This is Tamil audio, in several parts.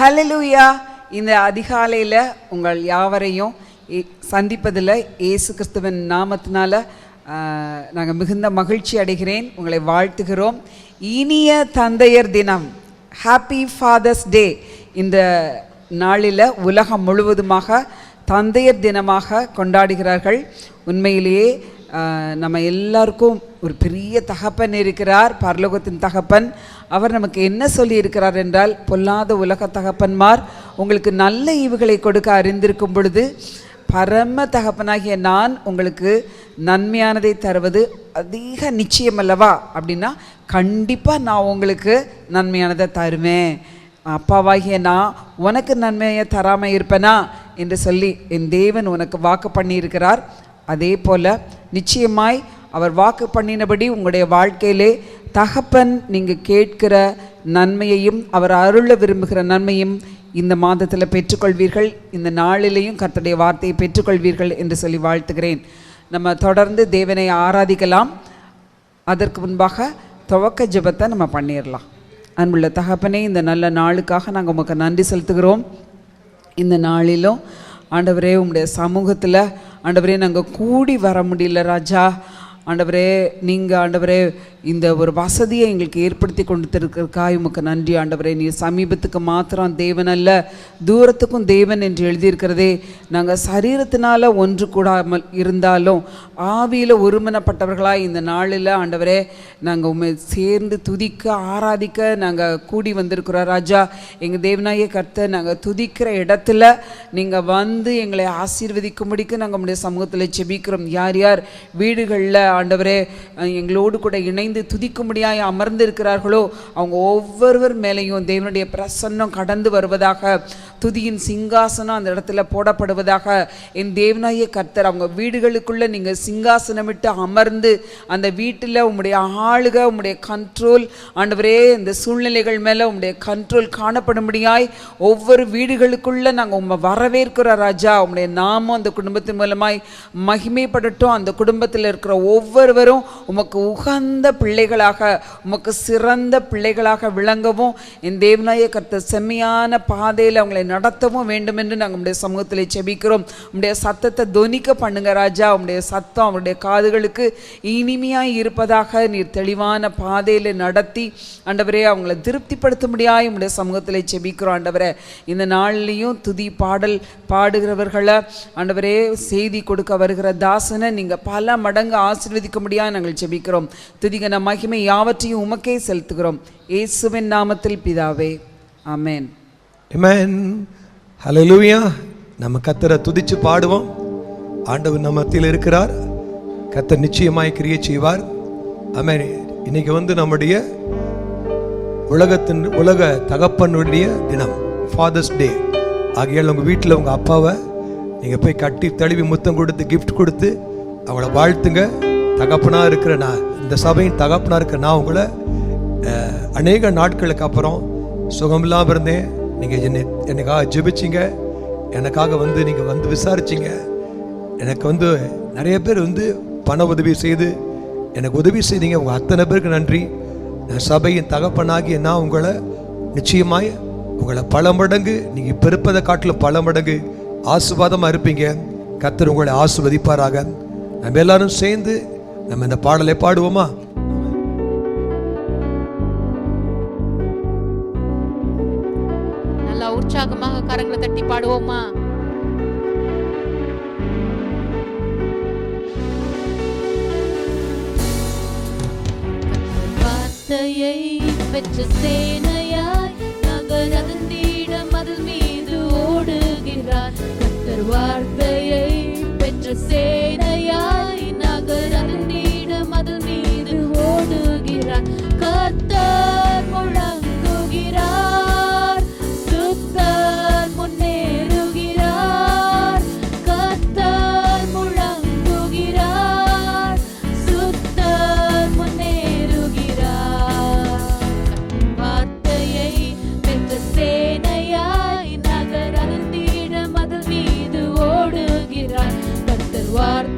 ஹல்லேலூயா. இந்த அதிகாலையில் உங்கள் யாவரையும் சந்திப்பதில் இயேசு கிறிஸ்துவின் நாமத்தினால நாங்கள் மிகுந்த மகிழ்ச்சி அடைகிறேன். உங்களை வாழ்த்துகிறோம். இனிய தந்தையர் தினம், ஹாப்பி ஃபாதர்ஸ் டே. இந்த நாளில் உலகம் முழுவதுமாக தந்தையர் தினமாக கொண்டாடுகிறார்கள். உண்மையிலேயே நம்ம எல்லாருக்கும் ஒரு பெரிய தகப்பன் இருக்கிறார், பரலோகத்தின் தகப்பன். அவர் நமக்கு என்ன சொல்லி இருக்கிறார் என்றால், பொல்லாத உலக தகப்பன்மார் உங்களுக்கு நல்ல ஈவுகளை கொடுக்க அறிந்திருக்கும் பொழுது பரம தகப்பனாகிய நான் உங்களுக்கு நன்மையானதை தருவது அதிக நிச்சயம் அல்லவா அப்படின்னா, கண்டிப்பாக நான் உங்களுக்கு நன்மையானதை தருவேன். அப்பாவாகிய நான் உனக்கு நன்மையை தராமல் இருப்பேனா என்று சொல்லி என் தேவன் உனக்கு வாக்கு பண்ணியிருக்கிறார். அதே போல் நிச்சயமாய் அவர் வாக்கு பண்ணினபடி உங்களுடைய வாழ்க்கையிலே தகப்பன் நீங்கள் கேட்கிற நன்மையையும் அவர் அருள விரும்புகிற நன்மையும் இந்த மாதத்தில் பெற்றுக்கொள்வீர்கள். இந்த நாளிலேயும் கர்த்தருடைய வார்த்தையை பெற்றுக்கொள்வீர்கள் என்று சொல்லி வாழ்த்துகிறேன். நம்ம தொடர்ந்து தேவனை ஆராதிக்கலாம். அதற்கு முன்பாக துவக்க ஜெபத்தை நம்ம பண்ணிடலாம். அன்புள்ள தகப்பனே, இந்த நல்ல நாளுக்காக நாங்கள் உமக்கு நன்றி செலுத்துகிறோம். இந்த நாளிலும் ஆண்டவரே, உங்களுடைய சமூகத்தில் ஆண்டவரே நாங்கள் கூடி வர முடியல ராஜா. ஆண்டவரே, நீங்கள் ஆண்டவரே இந்த ஒரு வசதியை எங்களுக்கு ஏற்படுத்தி கொடுத்துருக்கிறதுக்காக உமக்கு நன்றி ஆண்டவரே. நீ சமீபத்துக்கு மாத்திரம் தேவன் அல்ல, தூரத்துக்கும் தேவன் என்று எழுதியிருக்கிறதே. நாங்கள் சரீரத்தினால் ஒன்று கூடாமல் இருந்தாலும் ஆவியில் ஒருமனப்பட்டவர்களாக இந்த நாளில் ஆண்டவரே நாங்கள் உண்மை சேர்ந்து துதிக்க ஆராதிக்க நாங்கள் கூடி வந்திருக்கிறோம் ராஜா. எங்கள் தேவனாய கர்த்தர், நாங்கள் துதிக்கிற இடத்துல நீங்கள் வந்து எங்களை ஆசீர்வதிக்கும்படிக்கு நாங்கள் உங்களுடைய சமூகத்தில் செபிக்கிறோம். யார் யார் வீடுகளில் ஆண்டவரே எங்களோடு கூட இணைந்து துதிக்கும்படியாய் அமர்ந்து இருக்கிறார்களோ அவங்க ஒவ்வொருவர் மேலேயும் தேவனுடைய பிரசன்னம் கடந்து வருவதாக, துதியின் சிங்காசனம் அந்த இடத்துல போடப்படுவதாக. என் தேவனாய கர்த்தர், அவங்க வீடுகளுக்குள்ளே நீங்கள் சிங்காசனமிட்டு அமர்ந்து அந்த வீட்டில் உங்களுடைய ஆளுக, உங்களுடைய கண்ட்ரோல் ஆண்டவரே, இந்த சூழ்நிலைகள் மேலே உங்களுடைய கண்ட்ரோல் காணப்படும்படியாய் ஒவ்வொரு வீடுகளுக்குள்ளே நாங்கள் உண்மை வரவேற்கிறோம் ராஜா. உங்களுடைய நாமம் அந்த குடும்பத்தின் மூலமாய் மகிமைப்படட்டும். அந்த குடும்பத்தில் இருக்கிற ஒவ்வொருவரும் உமக்கு உகந்த பிள்ளைகளாக, உமக்கு சிறந்த பிள்ளைகளாக விளங்கவும் என் தேவனாய கர்த்தர் செம்மையான பாதையில் அவங்களை நடத்தவும் வேண்டும் என்று நாங்கள் உங்களுடைய சமூகத்தில் செபிக்கிறோம். உங்களுடைய சத்தத்தை தொனிக்க பண்ணுங்க ராஜா. உங்களுடைய சத்தம் அவருடைய காதுகளுக்கு இனிமையாய் இருப்பதாக நீர் தெளிவான பாதையில் நடத்தி ஆண்டவரே அவங்களை திருப்திப்படுத்தும்படியாய் உங்களுடைய சமூகத்தில் செபிக்கிறோம் ஆண்டவரே. இந்த நாள்லையும் துதி பாடல் பாடுகிறவர்களை ஆண்டவரே, செய்தி கொடுக்க வருகிற தாசனை நீங்கள் பல மடங்கு ஆசீர்வதிக்கும்படியாக நாங்கள் செபிக்கிறோம். துதிகன மகிமை யாவற்றையும் உமக்கே செலுத்துகிறோம். இயேசுவின் நாமத்தில் பிதாவே, ஆமென். ஆமென். ஹல்லேலூயா. நம்ம கர்த்தரை துதிச்சு பாடுவோம். ஆண்டவர் நம்ம மத்தியில் இருக்கிறார். கர்த்தர் நிச்சயமாய் கிரியை செய்வார். ஆமென். இன்னைக்கு நம்முடைய உலக தகப்பனுடைய தினம், ஃபாதர்ஸ் டே. ஆகையால் உங்கள் வீட்டில் உங்கள் அப்பாவை நீங்கள் போய் கட்டி தழுவி முத்தம் கொடுத்து கிஃப்ட் கொடுத்து அவங்கள வாழ்த்துங்க. தகப்பனாக இருக்கிற நான், இந்த சபையின் தகப்பனாக இருக்கிற நான் உங்களை அநேக நாட்களுக்கு அப்புறம் சுகமில்லாமல் இருந்தேன். நீங்கள் எனக்காக ஜெபிச்சிங்க, எனக்காக நீங்கள் விசாரிச்சிங்க. எனக்கு நிறைய பேர் பண உதவி செய்து எனக்கு உதவி செய்தீங்க. உங்கள் அத்தனை பேருக்கு நன்றி. நான் சபையின் தகப்பனாகி நான் உங்களை நிச்சயமாய் உங்களை பல மடங்கு, நீங்கள் இப்போ இருப்பதை காட்டிலும் பல மடங்கு ஆசீர்வாதமாக இருப்பீங்க. கர்த்தர் உங்களை ஆசீர்வதிப்பாராக. நம்ம எல்லாரும் சேர்ந்து நம்ம இந்த பாடலை பாடுவோமா? நல்லா உற்சாகமாக கரங்களை தட்டி பாடுவோமா? வார்த்தையை பெற்ற சேனையாய் நகர் அதன் நீடம் அதில் மீது ஓடுகிறார். கர்த்தர் வார்த்தையை பெற்ற சேனையாய் நகர் அதன் நீடம் அதில் மீது ஓடுகிறார். கர்த்தர் முழங்குகிறார், சுத்தர் முன்னேறுகிறார். கர்த்தர் முழங்குகிறார், சுத்தர் முன்னேறுகிறார். வார்த்தையை பெற்ற சேனையாய் நகர் அதன் நீடம் அதில் மீது ஓடுகிறார். கர்த்தர் வார்த்தை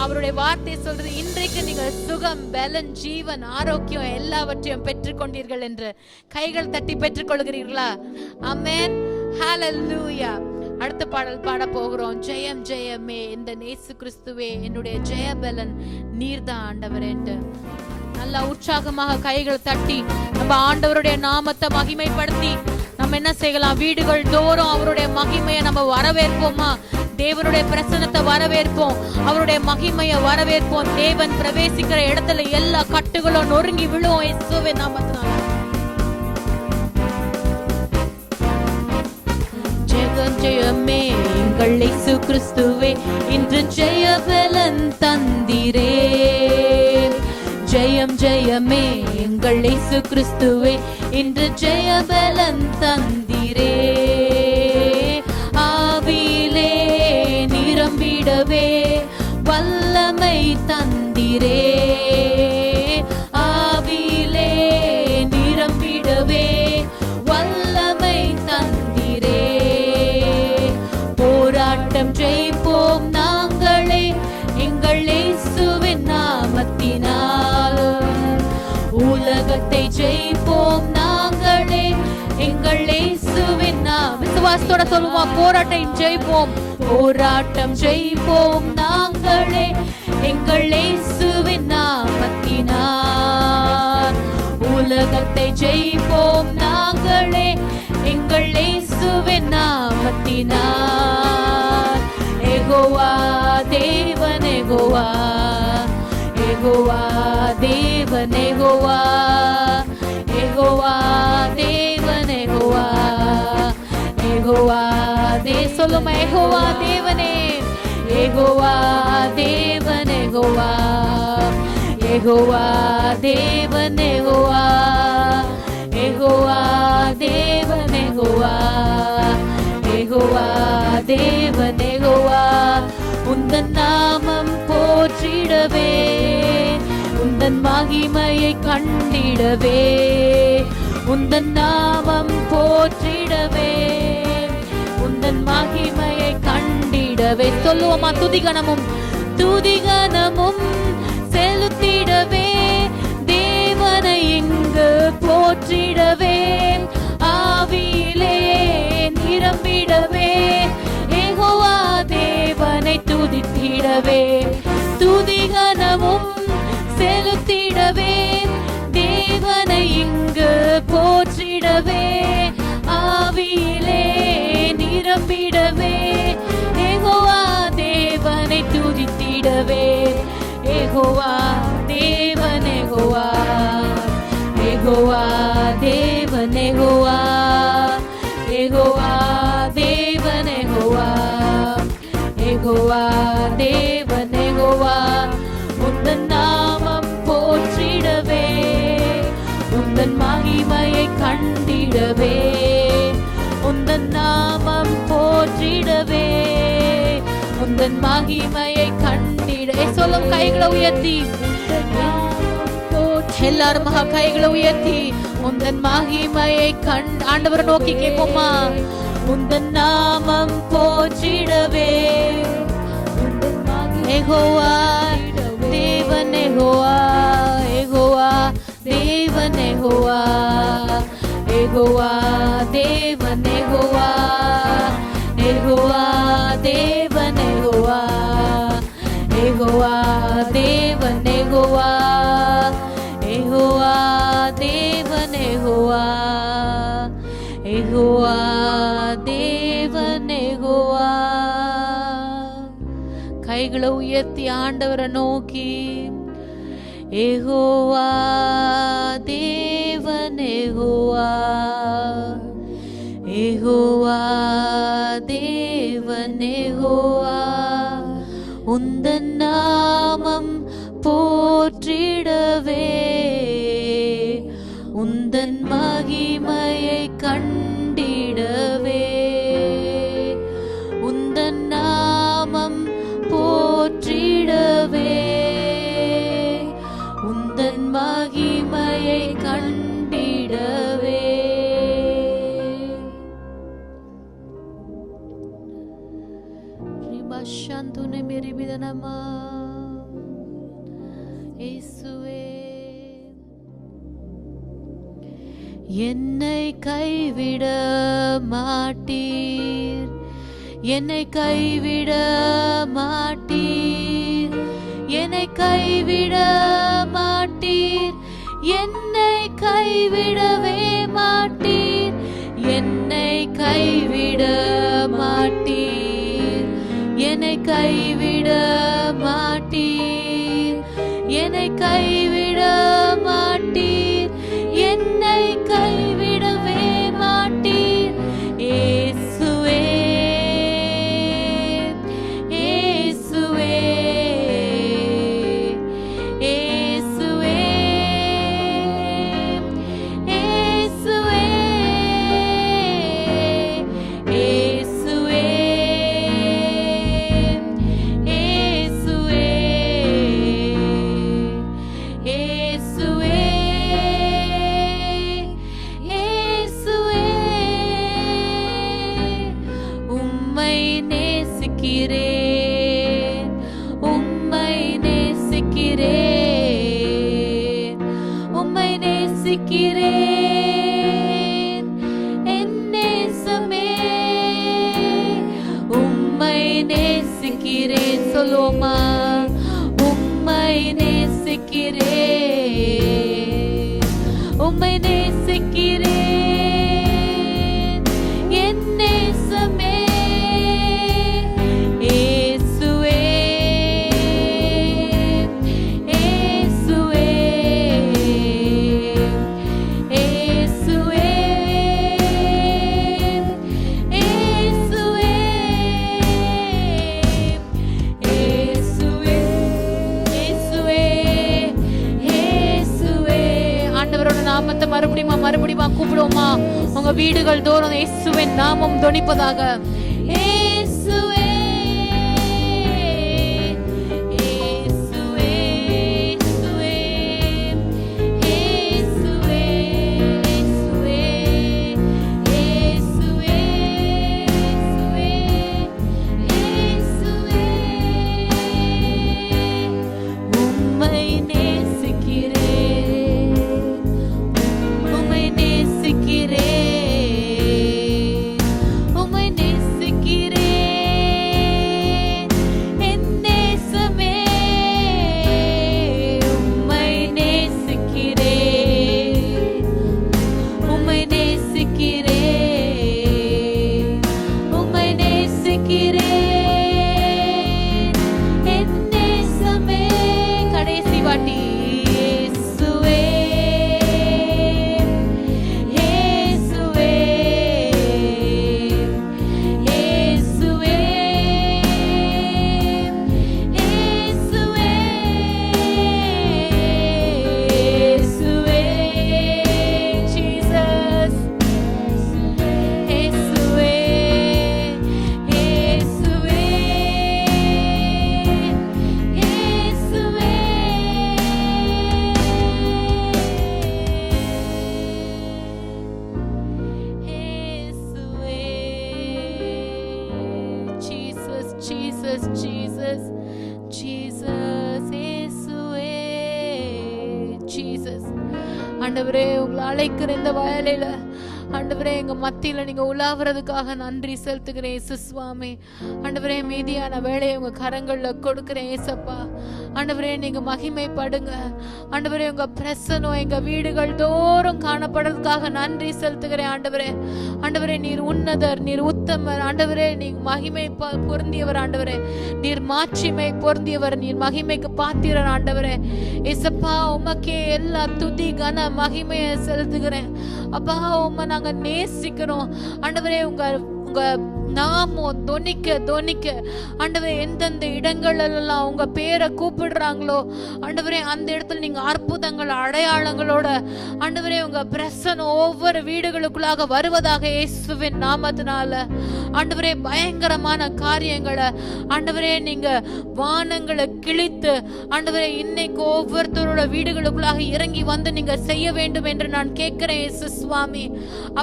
அவருடைய வார்த்தை சொல்றது, இன்றைக்கு நீங்கள் சுகம், பலன், ஜீவன், ஆரோக்கியம் எல்லாவற்றையும் பெற்றுக்கொண்டீர்கள் என்று. கைகள் தட்டி பெற்றுக்கொள்கிறீர்களா? ஆமென், ஹalleluya. அடுத்த பாடல் பாட போகிறோம். ஜெயம் ஜெயமே இந்த இயேசு கிறிஸ்துவே என்னுடைய ஜெயபலன், நீர்தான் ஆண்டவர் என்று நல்லா உற்சாகமாக கைகள் தட்டி நம்ம ஆண்டவருடைய நாமத்தை மகிமைப்படுத்தி நம்ம என்ன செய்யலாம்? வீடுகள் தோறும் அவருடைய மகிமையை நம்ம வரவேற்போமா? தேவனுடைய பிரசன்னத்தை வரவேற்போம், அவருடைய மகிமையை வரவேற்போம். தேவன் பிரவேசிக்கிற இடத்துல எல்லா கட்டுகளும் நொறுங்கி விழும் இயேசுவின் நாமத்தினால. ஜெயம் ஜெயமே எங்கள் இயேசு கிறிஸ்துவே இன்று ஜெயபலன் தந்தீரே. ஜெயம் ஜெயமே எங்கள் இயேசு கிறிஸ்துவே இன்று ஜெயபலன் தந்தீரே. ஆவியிலே நிரம்பிடவே வல்லமை தந்தீரே. ஆவியிலே நிரம்பிடவே வல்லமை தந்தீரே. போராட்டம் ஜெயிப்போம் நாங்களே எங்கள் இயேசுவின் நாமத்தினால். உலகத்தை ஜெயிப்போம் நாங்களே எங்கள் இயேசுவின் விசுவாசத்தோட சொல்லுவோம். போராட்டம் ஜெயிப்போம், போராட்டம் ஜெயிப்போம் நாங்களே எங்கள் இயேசுவின் நாமத்தினால். உலகத்தை ஜெயிப்போம் நாங்களே எங்கள் இயேசுவின் நாமத்தினால். யெகோவா தேவன் யெகோவா, யெகோவா தேவன் யெகோவா, யெகோவா தேவன் யெகோவா, யெகோவா சொல்லுமா? யெகோவா தேவனே, யெகோவா தேவன் யெகோவா, யெகோவா தேவன் யெகோவா, யெகோவா தேவன் யெகோவா, யெகோவா தேவன் யெகோவா. உந்தன் நாமம் போற்றிடவே, உந்தன் மகிமையை கண்டிடவே, உந்தன் நாமம் போற்றிடவே, உந்தன் மகிமையை கண்டிடவே. சொல்லுவோமா? துதிகணமும் துதிகணமும் செலுத்திடவே, தேவனை இங்கு போற்றிடவே, ஆவியிலே நிரம்பிடவே, யெகோவா தேவனை துதித்திடவே. துதிகணமும் செலுத்திடவே, தேவனை இங்கு போற்றிடவே, ஆவியிலே நிரம்பிடவே, யெகோவா தேவனை துதித்திடவே. யெகோவா தேவன் யெகோவா, யெகோவா தேவன் யெகோவா, யெகோவா தேவன் யெகோவா, யெகோவா தேவன் யெகோவா. உந்தன் நாமம் போற்றிடவே, உந்தன் மகிமையை கண்டிடவே, உந்தன் நாமம் போற்றிடவே, உந்தன் மகிமையை கண்டிட. சொல்லும் கைகளை உயர்த்தி எல்லாரும் கைகளை உயர்த்தி உந்தன் மகிமையை ஆண்டவரை நோக்கி கேட்போமா? உந்தன் நாமம் போற்றிடவே, யெகோவா தேவன் யெகோவா, யெகோவா தேவன் யெகோவா, யெகோவா தேவன் யெகோவா, யெகோவா தேவன் யெகோவா, யெகோவா தேவன் யெகோவா, யெகோவா தேவன் யெகோவா, யெகோவா தேவன் யெகோவா. கைகளை உயர்த்தி ஆண்டவரை நோக்கி யெகோவா தேவன் யெகோவா, யெகோவா தேவன் யெகோவா. உந்தன் நாமம் போற்றிடவே, உந்தன் மகிமையை கண்டிடவே, உந்தன் நாமம் போற்றிடவே, உந்தன் மகிமையை கண்டிடவே. ரிபஷந்துனே மேரி விதனமா என்னை கைவிட மாட்டீர், என்னை கைவிட மாட்டீர், என்னை கைவிட மாட்டீர், என்னை கைவிடவே மாட்டீர், என்னை கைவிட மாட்டீர், என்னை கைவிட மாட்டீர், என்னை கைவிட மாட்டீர், என்னை கைவிடவே மாட்டீர். இயேசுவே இயேசுவே இயேசுவே இயேசுவே இயேசுவே இயேசுவே இயேசுவே உம்மை நேசிக்கிறேன், உம்மை நேசிக்கிறேன், உம்மை நேசிக்கிறேன் என் நேசமே, உம்மை நேசிக்கிறேன். சொல்லுவோமா? உம்மை நேசிக்கிறேன், உம்மை நேசிக்கிறேன் என் நேசமே. இயேசுவே இயேசுவே இயேசுவே இயேசுவே இயேசுவே இயேசுவே இயேசுவே. ஆண்டவரோட நாமத்தை மறுபடியுமா கூப்பிடுவோமா? உங்க வீடுகள் தோறும் இயேசுவின் நாமம் தொனிப்பதாக. இயேசுவே இயேசுவே இயேசுவே இயேசுவே இயேசுவே இயேசுவே உம்மை நேசிக்கிறேன், உம்மை நேசிக்கிறேன், உம்மை நேசிக்கிறேன் என் நேசமே. உம்மை நேசிக்கிறேன், உம்மை நேசிக்கிறேன், உம்மை நேசிக்கிறேன் என் நேசமே. கடைசி வாட்டி. இயேசுவே இயேசுவே இயேசுவே இயேசுவே இயேசுவே ஜீசஸ். இயேசுவே இயேசுவே இயேசுவே இயேசுவே ஜீசஸ் ஜீசஸ் ஜீசஸ் ஜீசஸ் இயேசுவே ஜீசஸ். ஆண்டவரே, உங்களை அழைக்கிற இந்த வயலையில ஆண்டவரே எங்க மத்தியில நீங்க உலாவுறதுக்காக நன்றி செலுத்துகிறேன் இயேசு சுவாமி. ஆண்டவரே, மீதியான வேலையை உங்க கரங்கள்ல கொடுக்கிறேன் ஏசப்பா. ஆண்டவரே, நீங்க மகிமைப்படுங்க. ஆண்டவரே, உங்க பிரசனம் எங்க வீடுகள் தோறும் காணப்படுறதுக்காக நன்றி செலுத்துகிறேன் ஆண்டவரே. ஆண்டவரே, நீர் உன்னதர், நீர் உத்தமர். ஆண்டவரே, நீங்க மகிமை பொருந்தியவர். ஆண்டவரே, நீர் மாட்சிமை பொருந்தியவர், நீர் மகிமைக்கு பாத்திரர். ஆண்டவரே ஏசப்பா, உமக்கே எல்லா துதி கன மகிமையை செலுத்துகிறேன் அப்பா. உம்மை நாங்க நேசிக்கிறோம் ஆண்டவரே. உங்க நாமம் தொனிக்க ஆண்டவரே, எந்தெந்த இடங்கள்லாம் உங்க பேரை கூப்பிடுறாங்களோ ஆண்டவரே, அந்த இடத்துல நீங்க அற்புதங்கள் அடையாளங்களோட ஆண்டவரே உங்க பிரசன்னம் ஒவ்வொரு வீடுகளுக்குள்ளாக வருவதாக இயேசுவின் நாமத்தினால. ஆண்டவரே, பயங்கரமான காரியங்களை ஆண்டவரே நீங்க வானங்களை கிழித்து ஆண்டவரே இன்னைக்கு ஒவ்வொருத்தரோட வீடுகளுக்குள்ளாக இறங்கி வந்து நீங்க செய்ய வேண்டும் என்று நான் கேட்கிறேன் இயேசு சுவாமி.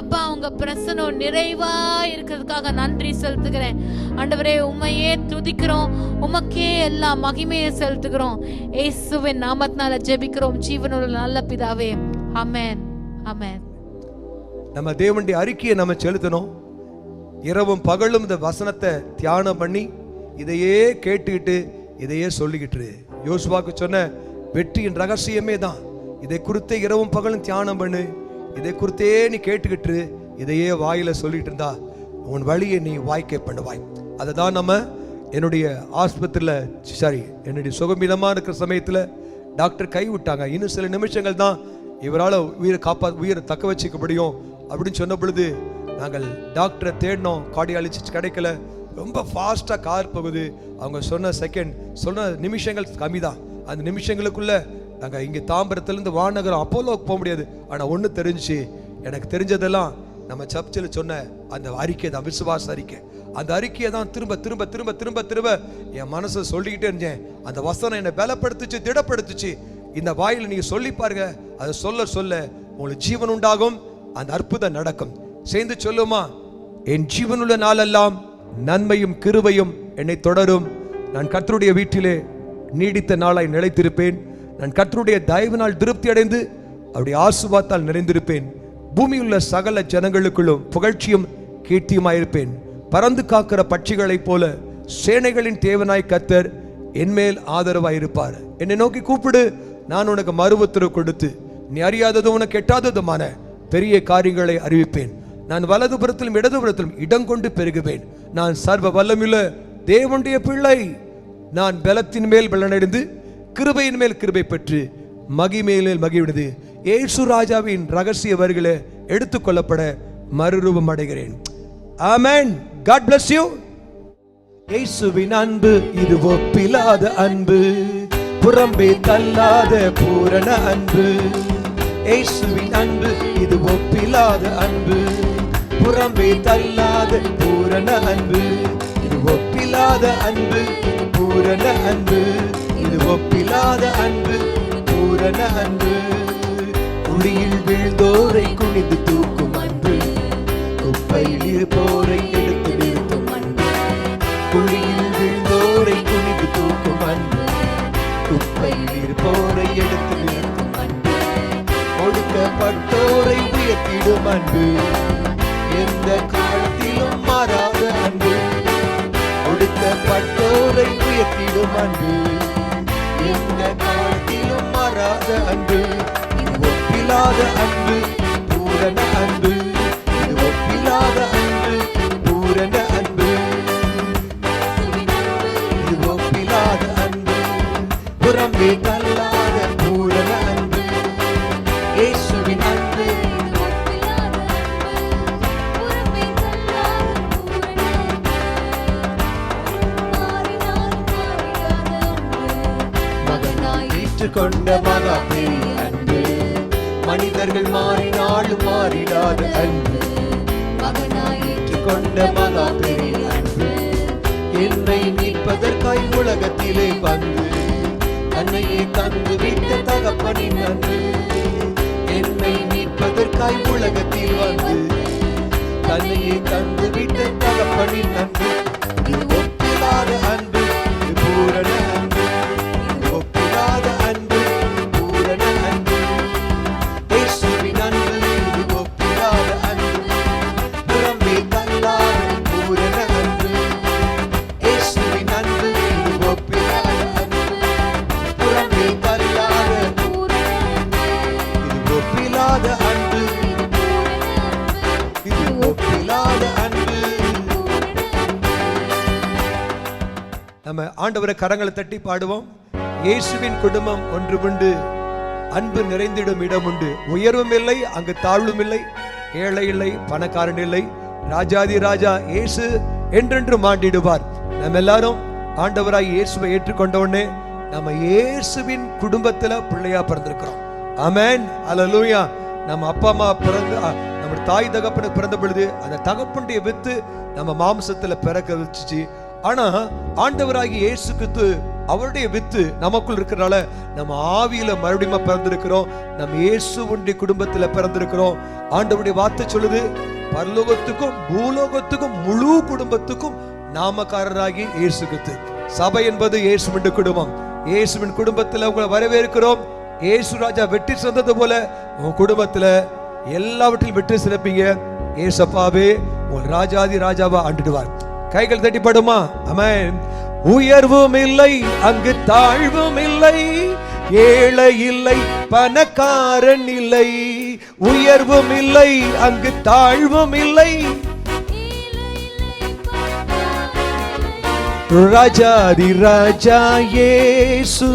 அப்பா, உங்க பிரசன்னம் நிறைவா இருக்கிறதுக்காக நன்றி செலுத்துகிறேன் ஆண்டவரே. உம்மையே துதிக்கிறோம், உமக்கே எல்லா மகிமையை செலுத்துகிறோம். இயேசுவின் நாமத்தினால ஜெபிக்கிறோம் ஜீவனுள்ள நல்ல பிதாவே. ஆமென் ஆமென். நம்ம தேவனுடைய அறிக்கையை நம்ம செலுத்தணும். இரவும் பகலும் இந்த வசனத்தை தியானம் பண்ணி இதையே கேட்டுக்கிட்டு இதையே சொல்லிக்கிட்டு. யோசுவாக்கு சொன்ன வெற்றியின் ரகசியமே தான். இதை குறித்தே இரவும் பகலும் தியானம் பண்ணு, இதை குறித்தே நீ கேட்டுக்கிட்டு இதையே வாயில சொல்லிட்டு இருந்தா உன் வழியை நீ வாய்க்கை பண்ணுவாய். அதை தான் நம்ம என்னுடைய ஆஸ்பத்திரியில் என்னுடைய சுகமீனமாக இருக்கிற சமயத்தில் டாக்டர் கை விட்டாங்க. இன்னும் சில நிமிஷங்கள் தான் இவரால் உயிரை தக்க வச்சுக்க முடியும் அப்படின்னு சொன்ன பொழுது நாங்கள் டாக்டரை தேடினோம். கார்டியாலஜிஸ்ட் கிடைக்கல. ரொம்ப ஃபாஸ்ட்டாக கார் போகுது. அவங்க சொன்ன நிமிஷங்கள் கம்மி தான். அந்த நிமிஷங்களுக்குள்ள நாங்கள் இங்கே தாம்பரத்துலேருந்து வானகரம் அப்போலோக்கு போக முடியாது. ஆனால் ஒன்று தெரிஞ்சிச்சு, எனக்கு தெரிஞ்சதெல்லாம் நம்ம சர்ச்சில் சொன்ன அந்த அறிக்கை தான், விசுவாச அறிக்கை. அந்த அறிக்கையை தான் திரும்ப திரும்ப திரும்ப திரும்ப திரும்ப என் மனசை சொல்லிக்கிட்டே இருந்தேன். அந்த வசனம் என்னை பலப்படுத்துச்சு, திடப்படுத்துச்சு. இந்த வாயில் நீங்கள் சொல்லி பாருங்க, அதை சொல்ல சொல்ல உங்களுக்கு ஜீவன் உண்டாகும், அந்த அற்புதம் நடக்கும். சேர்ந்து சொல்லுமா, என் ஜீவனுள்ள நாளெல்லாம் நன்மையும் கிருபையும் என்னை தொடரும். நான் கர்த்தருடைய வீட்டிலே நீடித்த நாளாய் நிலைத்திருப்பேன். நான் கர்த்தருடைய தயவினால் திருப்தி அடைந்து அவருடைய ஆசீர்வாதத்தால் நிறைந்திருப்பேன். பூமியுள்ள சகல ஜனங்களுக்குள்ளும் புகழ்ச்சியும் கீர்த்தியுமாயிருப்பேன். பறந்து காக்கிற பட்சிகளைப் போல சேனைகளின் தேவனாய் கர்த்தர் என்மேல் ஆதரவாயிருப்பார். என்னை நோக்கி கூப்பிடு, நான் உனக்கு மறுஉத்தரவு கொடுத்து நீ அறியாததும் உனக்கு எட்டாததுமான பெரிய காரியங்களை அறிவிப்பேன். நான் வலதுபுறத்திலும் இடதுபுறத்திலும் இடங்கொண்டு பெருகுவேன். நான் சர்வ வல்லமுள்ள தேவனுடைய பிள்ளை. நான் பலத்தின் மேல் பலனடைந்து கிருபையின் மேல் கிருபை பெற்று மகிமையில் மகிழ்ந்து இயேசு ராஜாவின் ரகசிய வரிகளை எடுத்துக்கொள்ளப்பட மறுரூபம் அடைகிறேன். ஆமென். God bless you. இயேசுவின் அன்பு இது ஒப்பில்லாத அன்பு, புறம்பே தள்ளாத பூரண அன்பு. இயேசுவின் அன்பு இது ஒப்பில்லாத அன்பு, புறம்பே தள்ளாத பூரண அன்பு. இது ஒப்பில்லாத அன்பு, பூரண அன்பு. இது ஒப்பில்லாத அன்பு, பூரண அன்பு. குழியில் விழுந்தோரை குனிந்து தூக்கும் அன்பு, குப்பையில் இருப்போரை எடுத்து நிறுத்தும் அன்பு. குழியில் விழுந்தோரை குனிந்து தூக்கும் அன்பு, குப்பையில் இருப்போரை எடுத்து நிறுத்தும் அன்பு. ஒடுக்கப்பட்டோரை உயர்த்திடும் அன்பு, எந்த காலத்திலும் மாறாத அன்பு. ஒடுக்கப்பட்டோரை உயர்த்திடும் அன்பு, எந்த காலத்திலும் மாறாத அன்பு. இது ஒப்பில்லாத அன்பு, பூரண அன்பு. இது ஒப்பில்லாத அன்பு, பூரண அன்பு. இது ஒப்பில்லாத அன்பு, புறம்பே தள்ளாத பூரண அன்பு. இயேசுவின் அன்பு கொண்ட மகா பெரிய அன்பு. மனிதர்கள் மாறினாலும் மாறிடாத அன்பு, மகனாய் ஏற்றுக்கொண்ட மகா பெரிய அன்பு. என்னை மீட்பதற்காய் உலகத்திலே வந்து தன்னையே தந்து விட்ட தகப்பனின் அன்பு. என்னை மீட்பதற்காய் உலகத்தில் வந்து தன்னையே தந்து விட்ட தகப்பனின் அன்பு. இது ஒப்பில்லாத அன்பு, இது பூரண அன்பு. இது ஒப்பில்லாத அன்பு, பூரண அன்பு. இயேசுவின் அன்பு இது ஒப்பில்லாத அன்பு, புறம்பே தள்ளாத பூரண அன்பு. இயேசுவின் அன்பு இது ஒப்பில்லாத அன்பு, புறம்பே தள்ளாத பூரண அன்பு. இது ஒப்பில்லாத அன்பு, இது ஒப்பில்லாத அன்பு. நம்ம ஆண்டவரை கரங்களை தட்டி பாடுவோம். இயேசுவின் குடும்பம் ஒன்று உண்டு, அன்பு நிறைந்திடும் இடம் உண்டு. உயர்வும் இல்லை, அங்கு தாழ்வும் இல்லை, ஏழை இல்லை, பணக்காரன் இல்லை. ராஜாதி ராஜா இயேசு என்றென்றும் ஆண்டிடுவார். நம்ம எல்லாரும் ஆண்டவராய் இயேசுவை ஏற்றுக்கொண்ட உடனே நம்ம இயேசுவின் குடும்பத்துல பிள்ளையா பிறந்திருக்கிறோம். ஆமென், அல்லேலூயா. நம்ம அப்பா அம்மா பிறந்து நம்ம தாய் தகப்பனுக்கு பிறந்த பொழுது அந்த தகப்பனுடைய வித்து நம்ம மாம்சத்துல பிறக்க வச்சுச்சு. ஆனா ஆண்டவராகி இயேசு கிறிஸ்து அவருடைய வித்து நமக்குள் இருக்கிறனால நம்ம ஆவியில மறுபடியும் பிறந்திருக்கிறோம். நம்ம இயேசுவுடைய குடும்பத்துல பிறந்திருக்கிறோம். ஆண்டவருடைய வார்த்தை சொல்லுது, பரலோகத்துக்கும் பூலோகத்துக்கும் முழு குடும்பத்துக்கும் நாமக்காரராகி இயேசு கிறிஸ்து. சபை என்பது இயேசுவின் குடும்பம். இயேசுவின் குடும்பத்துல உங்களை வரவேற்கிறோம். இயேசு ராஜா வெற்றி சொன்னது போல உங்க குடும்பத்துல எல்லாவற்றிலும் வெற்றி சிறப்பீங்க. ஏசப்பாவே உங்கள் ராஜாதி ராஜாவா ஆண்டுடுவார். கைகள் தட்டி பாடுமா? ஆமென். உயர்வும் இல்லை அங்கு தாழ்வும் இல்லை, ஏழை இல்லை பணக்காரன் இல்லை. உயர்வும் இல்லை அங்கு தாழ்வும் இல்லை, ராஜாதி ராஜா இயேசு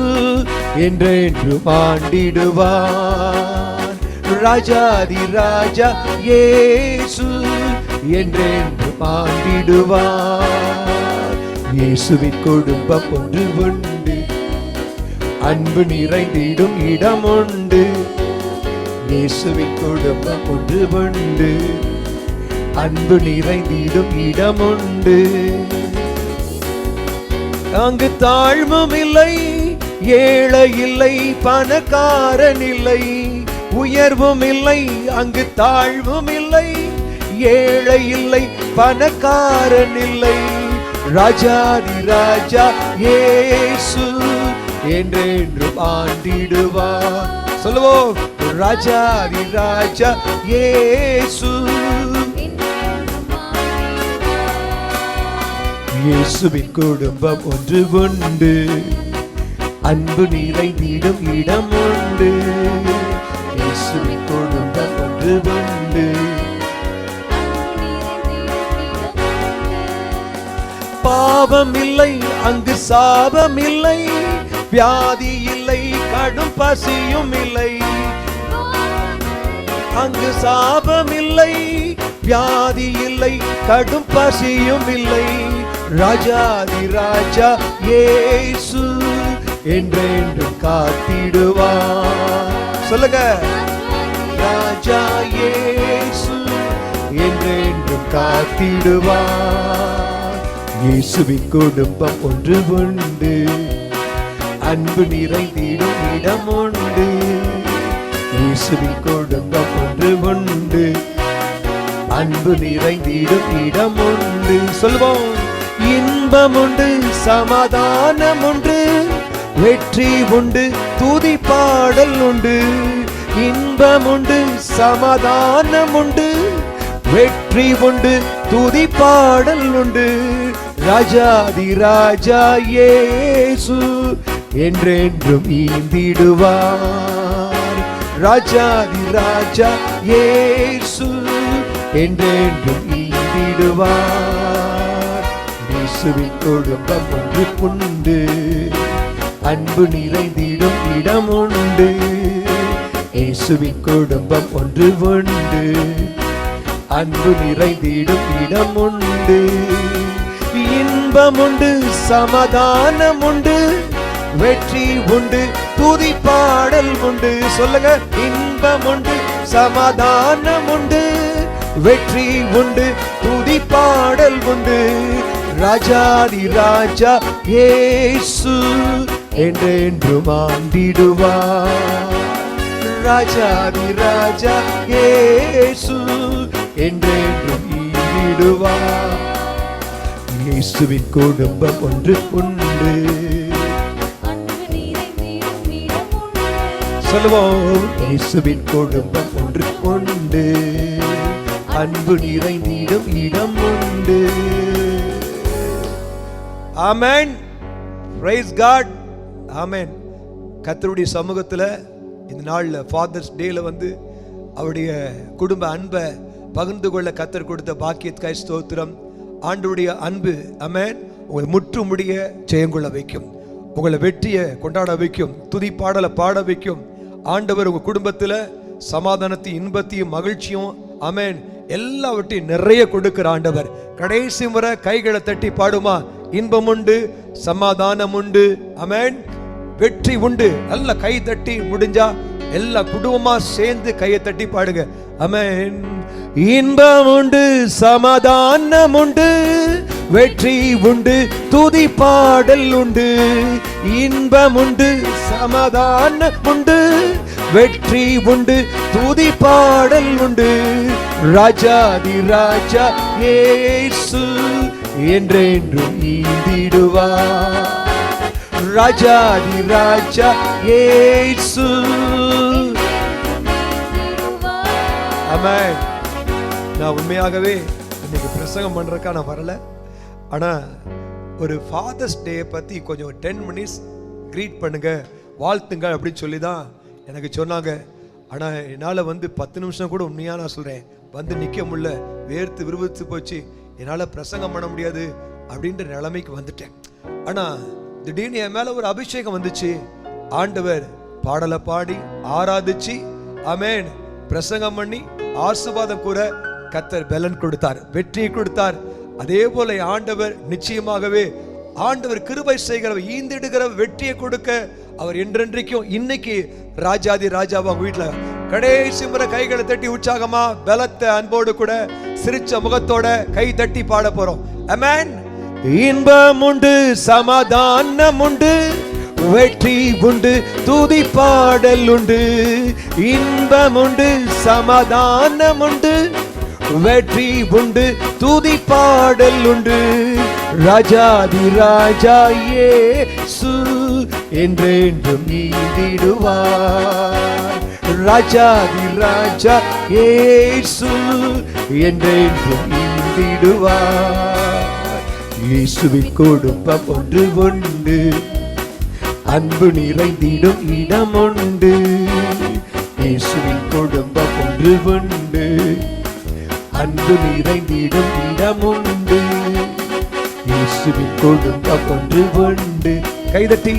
என்றென்றும் ஆண்டிடுவார். ராஜாதி ராஜா இயேசு என்றென்றும் ஆண்டிடுவார். இயேசுவின் குடும்பம் ஒன்று உண்டு, அன்பு நிறைந்திடும் இடம் உண்டு. இயேசுவின் குடும்பம் ஒன்று உண்டு, அன்பு நிறைந்திடும் இடம் உண்டு. அங்கு தாழ்வும் இல்லை, ஏழை இல்லை பணக்காரன் இல்லை. உயர்வும் இல்லை அங்கு தாழ்வும் இல்லை, ஏழை இல்லை பணக்காரன் இல்லை. ராஜாதி ராஜா இயேசு என்றென்றும் ஆண்டிடுவார். சொல்லுவோம், ராஜாதி ராஜா இயேசு. இயேசுவின் குடும்பம் ஒன்று உண்டு, அன்பு நிறைந்திடும் இடம் உண்டு. இயேசுவின் குடும்பம் ஒன்று உண்டு, பாவம் இல்லை அங்கு சாபம் இல்லை, வியாதி இல்லை கடும் பசியும் இல்லை. அங்கு சாபம் இல்லை, வியாதி இல்லை கடும் பசியும் இல்லை. ராஜாதி ராஜா இயேசு என்றென்றும் காத்திடுவார். சொல்லுங்க, ராஜா இயேசு என்றென்றும் காத்திடுவார். இயேசுவின் குடும்பம் ஒன்று உண்டு, அன்பு நிறைந்திடும் இடம் உண்டு. இயேசுவின் குடும்பம் ஒன்று உண்டு, அன்பு நிறைந்திடும் இடம் உண்டு. சொல்வோம், இன்பம் உண்டு சமாதானம் உண்டு, வெற்றி உண்டு துதி பாடல் உண்டு. இன்பம் உண்டு சமாதானம் உண்டு, வெற்றி உண்டு துதி பாடல் உண்டு. ராஜாதி ராஜா இயேசு என்றென்றும் ஈந்திடுவார். ராஜாதி ராஜா இயேசு என்றென்றும் ஈந்திடுவார். இயேசுவின் குடும்பம் ஒன்று உண்டு, அன்பு நிறைந்திடும் இடம் உண்டு. இயேசுவின் குடும்பம் ஒன்று உண்டு, அன்பு நிறைந்திடும் இடம் உண்டு. இன்பம் உண்டு சமாதானம் உண்டு, வெற்றி உண்டு துதி பாடல் உண்டு. சொல்லுங்க, இன்பம் உண்டு சமாதானம் உண்டு, வெற்றி உண்டு துதி பாடல் உண்டு. ராஜாதி ராஜா இயேசு என்றென்றும் ஆண்டிடுவார். ராஜாதி ராஜா இயேசு என்றென்றும் ஈடுவார். இயேசுவின் குடும்பம் ஒன்று உண்டு. சொல்லுவோம், இயேசுவின் குடும்பம் ஒன்று உண்டு, அன்பு நிறைந்திடும் இடம் உண்டு. ஆமென். Praise God. ஆமென். கர்த்தருடைய சமூகத்தில் இந்த நாள்ல ஃபாதர்ஸ் டேல வந்து அவருடைய குடும்ப அன்பை பகிர்ந்து கொள்ள கர்த்தர் கொடுத்த பாக்கியத்துக்காய் ஸ்தோத்திரம். ஆண்டவருடைய அன்பு ஆமென் உங்களை முற்றுமுடிய ஜெயங்கொள்ள வைக்கும், உங்களை வெற்றியை கொண்டாட வைக்கும், துதி பாடலை பாட வைக்கும். ஆண்டவர் உங்க குடும்பத்தில் சமாதானத்தையும் இன்பத்தையும் மகிழ்ச்சியும் ஆமென் எல்லாவற்றையும் நிறைய கொடுக்கிற ஆண்டவர். கடைசி முறை கைகளை தட்டி பாடுமா, இன்பம் உண்டு சமாதானம் உண்டு ஆமென் வெற்றி உண்டு. நல்ல கை தட்டி முடிஞ்சா எல்லா குடும்பமா சேர்ந்து கையை தட்டி பாடுங்க ஆமென். இன்பம் உண்டு சமாதானம் உண்டு, வெற்றி உண்டு துதி பாடல் உண்டு. இன்பம் உண்டு சமாதானம் உண்டு, வெற்றி உண்டு துதி பாடல் உண்டு. ராஜாதி ராஜா இயேசு என்றென்றும் ஈந்திடுவார். ராஜாதி ராஜா இயேசு ஆமென். நான் உண்மையாகவே இன்னைக்கு பிரசங்கம் பண்றதுக்காக நான் வரல. ஆனா ஒரு ஃபாதர்ஸ் டே பத்தி கொஞ்சம் 10 மினிட்ஸ் கிரீட் பண்ணுங்க, வாழ்த்துங்க அப்படின்னு சொல்லி தான் எனக்கு சொன்னாங்க. ஆனா என்னால் 10 நிமிஷம் கூட உண்மையாக நான் சொல்றேன் வந்து நிற்க முடியல, வேர்த்து விறுவிறுத்து போச்சு, என்னால் பிரசங்கம் பண்ண முடியாது அப்படின்ற நிலைமைக்கு வந்துட்டேன். ஆனா திடீர்னு என் மேல ஒரு அபிஷேகம் வந்துச்சு. ஆண்டவர் பாடலை பாடி ஆராதிச்சு ஆமென் பிரசங்கம் பண்ணி ஆசீர்வாதம் கூற கர்த்தர் பலன் கொடுத்தார், வெற்றியை கொடுத்தார். அதே போல ஆண்டவர் நிச்சயமாகவே ஆண்டவர் கிருபை செய்கிறவர், ஈந்திடுகிற வெற்றியை கொடுக்க அவர் என்றென்றைக்கும் இன்னைக்கு ராஜாதி ராஜாவா உங்க வீட்டுல கடைசி முறை கைகளை தட்டி உற்சாகமா பலத்த அன்போடு கூட சிரிச்ச முகத்தோட கை தட்டி பாட போறோம். ஆமென். இன்பம் உண்டு, சமாதானம் உண்டு, வெற்றி உண்டு, துதி பாடல் உண்டு. இன்பம் உண்டு, சமாதானம் உண்டு, வெற்றி உண்டு, துதி பாடல் உண்டு. ராஜாதி ராஜா இயேசு என்றென்றும் நீதிடுவார். ராஜாதி ராஜா இயேசு என்றென்றும் நீதிடுவார். இயேசுவின் குடும்பம் ஒன்று உண்டு, அன்பு நிறைந்திடும் இடம் உண்டு. இயேசுவின் குடும்பம் ஒன்று உண்டு, அன்பு நிறைந்திடும் இடம் உண்டு. இயேசுவின் குடும்பம் ஒன்று உண்டு. கைதட்டி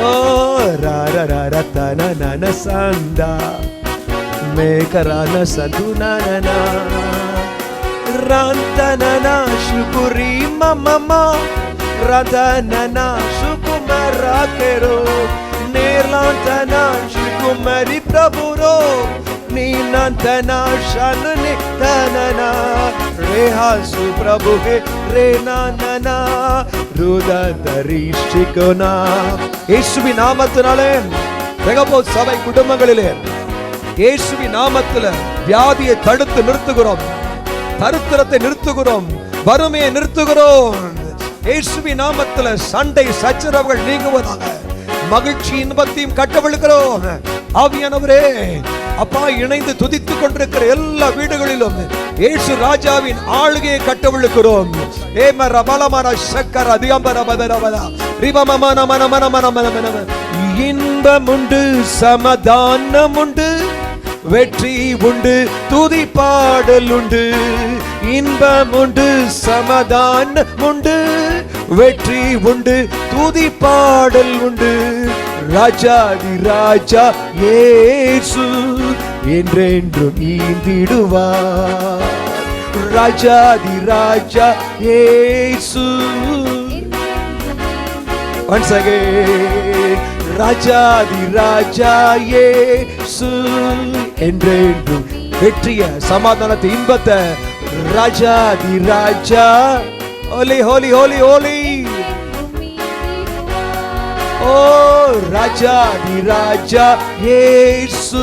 ஓ ரார தன சந்தா மேகரான சதுனனா ரந்தனனா சுகுரி மமமா ரதனனா சுகுமரா கெரோ நேர்லாந்தனா சுகுமரி பிரபுரோ நீனந்தனா ஷானனி தனனா ரேஹாசு பிரபு ஹே ரேனானனா ருததரிஷ்டிகோனா. இயேசுவின் நாமத்தினாலே ரெகபோத் சபை குடும்பங்களிலே இயேசுவின் நாமத்தில வியாதியை தடுத்து நிறுத்துகிறோம், தரித்திரத்தை நிறுத்துகிறோம், வறுமையை நிறுத்துகிறோம். இயேசுவின் நாமத்தில சண்டை சச்சரவுகள் நீங்குவதாக, மகிழ்ச்சி இன்பத்தையும் கட்டவிழ்கிறோம். ஆவியானவரே அப்பா, இணைந்து துதித்துக் கொண்டிருக்கிற எல்லா வீடுகளிலும் இயேசு ராஜாவின் ஆளுகையை கட்டவிழ்கிறோம். இன்பம் உண்டு, சமாதானம் உண்டு, வெற்றி உண்டு, துதி பாடல் உண்டு. இன்பம் உண்டு, சமாதானம் உண்டு, வெற்றி உண்டு, துதி பாடல் உண்டு. ராஜாதி ராஜா இயேசு என்றென்றும் நீதிடுவார். ராஜாதி ராஜா இயேசு once again. ராஜாதி ராஜா இயேசு என்றென்றும் வெற்றிய சமாதானத்தை இன்பத்தை ராஜாதி ராஜா ஹோலி ஹோலி ஹோலி ஹோலி ஓ ராஜாதி ராஜா இயேசு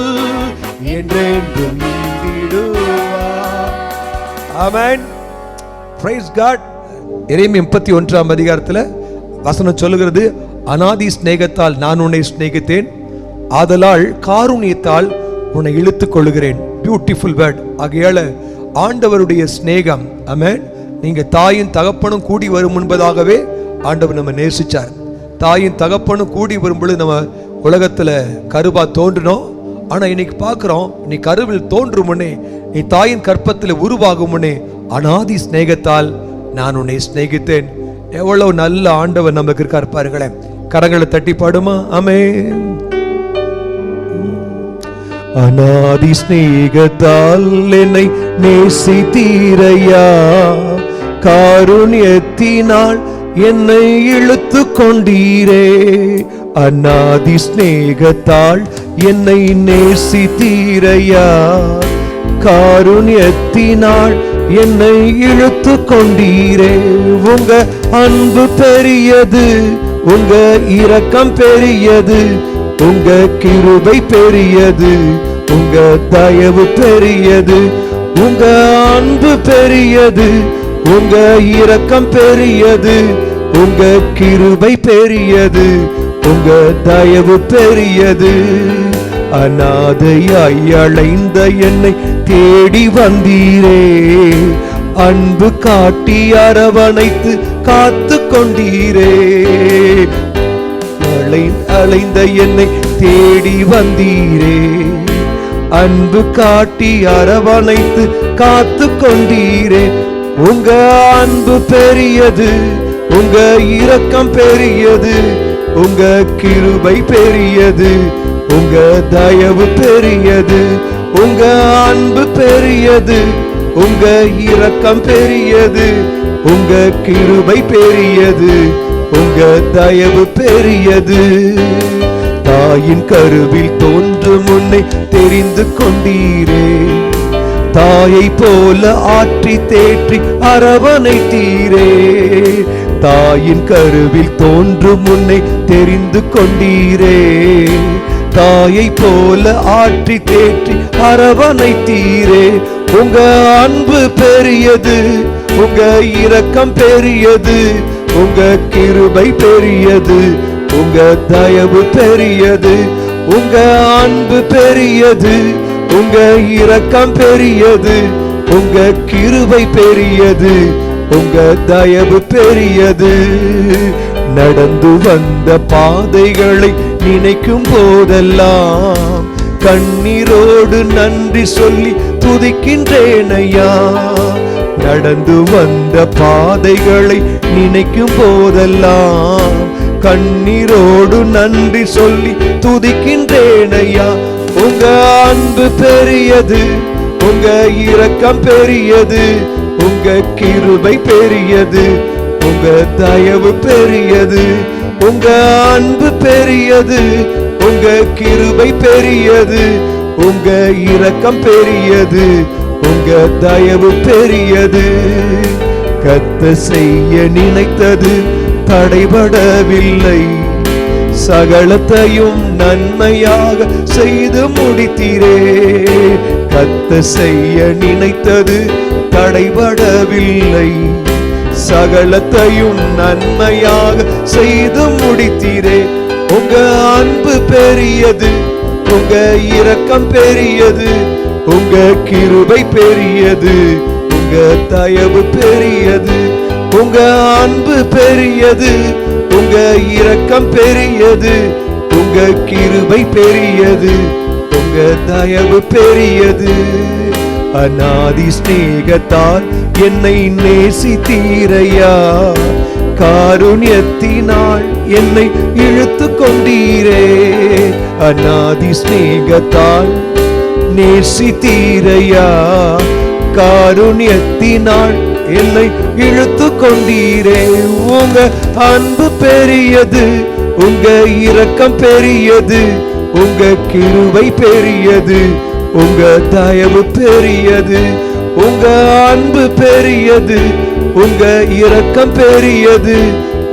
என்றென்றும் நீதிடுவார். ஆமென். Praise God. எரேமியா 31ஆம் அதிகாரத்தில் வசனம் சொல்லுகிறது, அநாதி சிநேகத்தால் நான் உன்னை சிநேகித்தேன், ஆதலால் காருண்யத்தால் உன்னை இழுத்துக் கொள்ளுகிறேன். Beautiful word. ஆகையால ஆண்டவருடைய சிநேகம். ஆமென். நீங்க தாயின் தகப்பனும் கூடி வரும் முன்பதாகவே ஆண்டவர் நம்ம நேசிச்சார். தாயின் தகப்பனும் கூடி வரும்பொழுது நம்ம உலகத்துல கருவா தோன்றினோம். ஆனா இன்னைக்கு பார்க்கிறோம், நீ கருவில் தோன்றும் முன்னே, நீ தாயின் கற்பத்தில் உருவாகும் முன்னே அநாதி சிநேகத்தால் நான் உன்னை சிநேகித்தேன். எவ்வளவு நல்ல ஆண்டவர் நமக்கு இருக்கார் பாருங்களேன். கரங்களை தட்டி பாடுமா? ஆமென். அநாதி சிநேகத்தால் என்னை நேசித்தீரையா, காருண்யத்தினால் என்னை இழுத்து கொண்டீரே. அநாதி சிநேகத்தால் என்னை நேசித்தீரையா, காருண்யத்தினால் என்னை இழுத்து கொண்டீரே. உங்க அன்பு பெரியது, உங்க இரக்கம் பெரியது, உங்க கிருபை பெரியது, உங்க தயவு பெரியது. உங்க அன்பு பெரியது, உங்க இரக்கம் பெரியது, உங்க கிருபை பெரியது, உங்க தயவு பெரியது. அநாதையாய் அலைந்த என்னை தேடி வந்தீரே, அன்பு காட்டி அரவணைத்து காத்து கொண்டீரே. அலைந்த என்னை தேடி வந்தீரே, அன்பு காட்டி அரவணைத்து காத்து கொண்டீரே. உங்க அன்பு பெரியது, உங்க இரக்கம் பெரியது, உங்க கிருபை பெரியது, உங்க தயவு பெரியது. உங்க அன்பு பெரியது, உங்க இரக்கம் பெரியது, உங்க கிருபை பெரியது, உங்க தயவு பெரியது. தாயின் கருவில் தோன்றும் முன்னே தெரிந்து கொண்டீரே, தாயை போல ஆற்றி தேற்றி அரவணைத்தீரே. தாயின் கருவில் தோன்றும் முன்னே தெரிந்து கொண்டீரே, தாயை போல ஆற்றி தேற்றி அரவணைத்தீரே. உங்க அன்பு பெரியது, உங்க இரக்கம் பெரியது, உங்க கிருபை பெரியது, உங்க தயவு பெரியது. உங்க அன்பு பெரியது, உங்க இரக்கம் பெரியது, உங்க கிருபை பெரியது, உங்க தயவு பெரியது. நடந்து வந்த பாதைகளை நினைக்கும் போதெல்லாம் கண்ணீரோடு நன்றி சொல்லி துதிக்கின்றேன் ஐயா. நடந்து வந்த பாதைகளை நினைக்கும் போதெல்லாம் கண்ணீரோடு நன்றி சொல்லி துதிக்கின்றேன் ஐயா. உங்க அன்பு பெரியது, உங்க இரக்கம் பெரியது, உங்க கிருபை பெரியது, உங்க தயவு பெரியது. உங்க அன்பு பெரியது, உங்க கிருபை பெரியது, உங்க இரக்கம் பெரியது, உங்க தயவு பெரியது. கத்த செய்ய நினைத்தது தடைபடவில்லை, சகலத்தையும் நன்மையாக செய்து முடித்தீரே. கத்த செய்ய நினைத்தது தடைபடவில்லை, சகலத்தையும் நன்மையாக செய்து முடித்தீரே. உங்க அன்பு பெரியது, உங்க இரக்கம் பெரியது, உங்க கிருபை பெரியது, உங்க தயவு பெரியது. உங்க அன்பு பெரியது, உங்க இரக்கம் பெரியது, உங்க கிருபை பெரியது, உங்க தயவு பெரியது. அநாதி ஸ்நேகத்தால் என்னை நேசித்தீரையா, காருண்யத்தினால் என்னை இழுத்து கொண்டீரே. அநாதி ஸ்நேகத்தால் நேசித்தீரையா, காருண்யத்தினால் என்னை இழுத்து கொண்டீரே. உங்க அன்பு பெரியது, உங்க இரக்கம் பெரியது, உங்க கிருபை பெரியது, உங்க தயவு பெரியது. உங்க அன்பு பெரியது, உங்க இரக்கம் பெரியது,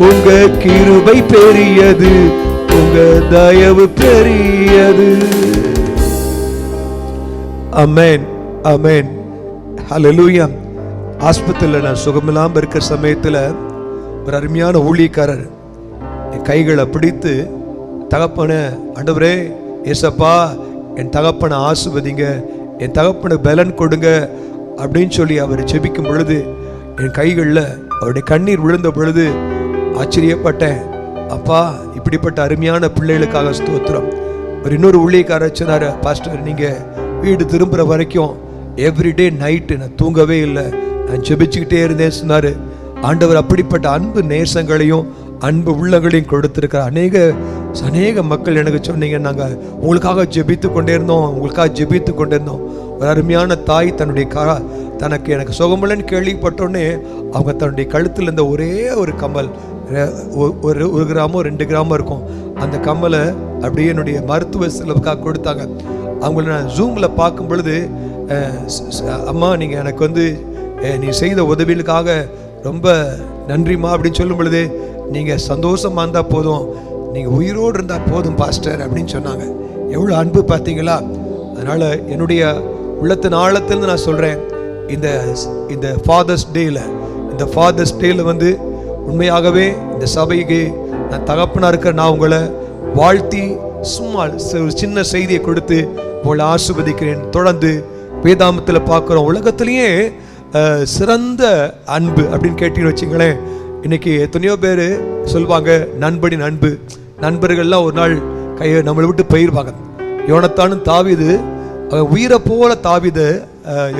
உங்க கிருபை பெரியது, உங்க தயவு பெரியது. ஆமென், ஆமென், ஹல்லேலூயா. ஆஸ்பத்திரியில் நான் சுகமில்லாமல் இருக்கிற சமயத்தில் ஒரு அருமையான ஊழியக்காரர் என் கைகளை பிடித்து, தகப்பனை ஆண்டவரே ஏசப்பா என் தகப்பனை ஆசீர்வதிங்க, என் தகப்பனை பலன் கொடுங்க அப்படின்னு சொல்லி அவர் ஜெபிக்கும் பொழுது என் கைகளில் அவருடைய கண்ணீர் விழுந்த பொழுது ஆச்சரியப்பட்டேன். அப்பா இப்படிப்பட்ட அருமையான பிள்ளைகளுக்காக ஸ்தோத்திரம். ஒரு இன்னொரு ஊழியக்காரர் சொன்னார், பாஸ்டர் நீங்கள் வீடு திரும்புகிற வரைக்கும் எவ்ரிடே நைட்டு நான் தூங்கவே இல்லை, நான் ஜெபிச்சுக்கிட்டே இருந்தேன் சொன்னார். ஆண்டவர் அப்படிப்பட்ட அன்பு நேசங்களையும் அன்பு உள்ளங்களையும் கொடுத்துருக்கார். அநேக மக்கள் எனக்கு சொன்னீங்க, நாங்கள் உங்களுக்காக ஜெபித்து கொண்டே இருந்தோம், உங்களுக்காக ஜெபித்து கொண்டே இருந்தோம். ஒரு அருமையான தாய் தனக்கு எனக்கு சுகமில்லன்னு கேள்விப்பட்டோன்னே அவங்க தன்னுடைய கழுத்தில் இருந்த ஒரே ஒரு கம்மல், ஒரு கிராமோ 2 கிராமோ இருக்கும், அந்த கம்மலை அப்படியே என்னுடைய மருத்துவ செலவுக்காக கொடுத்தாங்க. அவங்கள நான் ஜூமில் பார்க்கும் பொழுது, அம்மா நீங்கள் எனக்கு நீ செய்த உதவிகளுக்காக ரொம்ப நன்றிம்மா அப்படின்னு சொல்லும் பொழுது, நீங்கள் சந்தோஷமாக இருந்தால் போதும், நீங்கள் உயிரோடு இருந்தால் போதும் பாஸ்டர் அப்படின்னு சொன்னாங்க. எவ்வளோ அன்பு பார்த்தீங்களா? அதனால் என்னுடைய உள்ளத்தின் ஆழத்திலிருந்து நான் சொல்கிறேன், இந்த ஃபாதர்ஸ் டேயில் உண்மையாகவே இந்த சபைக்கு நான் தகப்பனாக இருக்கிற நான் உங்களை வாழ்த்தி சும்மா ஒரு சின்ன செய்தியை கொடுத்து உங்களை ஆசீர்வதிக்கிறேன். தொடர்ந்து வேதாமத்தில் பார்க்குறோம், உலகத்திலேயே சிறந்த அன்பு அப்படின்னு கேட்டீங்கன்னு வச்சுங்களேன். இன்னைக்கு எத்தனையோ பேர் சொல்லுவாங்க நண்பனின் அன்பு. நண்பர்கள்லாம் ஒரு நாள் நம்மளை விட்டு போயிருவாங்க. யோனத்தானும் தாவீது உயிரை போல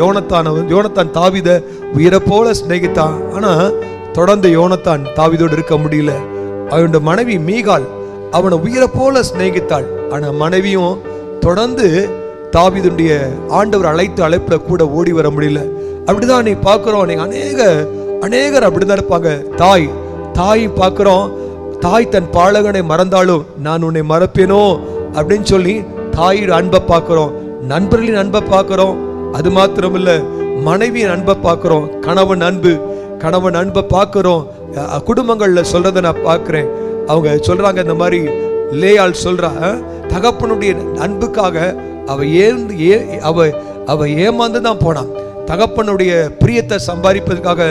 யோனத்தான் தாவீதை உயிரை போல சிநேகித்தான். ஆனால் தொடர்ந்து யோனத்தான் தாவீதோடு இருக்க முடியல. அவனுடைய மனைவி மீகால் அவனை உயிரை போல சிநேகித்தாள். ஆனால் மனைவியும் தொடர்ந்து தாவீதுடைய ஆண்டவர் அழைப்புல கூட ஓடி வர முடியல. அப்படிதான் நீ பார்க்குறோம். நீங்க அநேகர் அப்படிதான் இருப்பாங்க. தாய் பார்க்குறோம், தாய் தன் பாலகனை மறந்தாலும் நான் உன்னை மறப்பேனோ அப்படின்னு சொல்லி தாயோட அன்பை பார்க்குறோம். நண்பர்களின் அன்பை பார்க்குறோம். அது மாத்திரமில்ல, மனைவியின் அன்பை பார்க்குறோம். கணவன் அன்பை பார்க்குறோம். குடும்பங்கள்ல சொல்றதை நான் பார்க்குறேன். அவங்க சொல்றாங்க, இந்த மாதிரி லேயாள் சொல்றா, தகப்பனுடைய அன்புக்காக அவ ஏமாந்து தான் போனான். தகப்பனுடைய பிரியத்தை சம்பாதிப்பதற்காக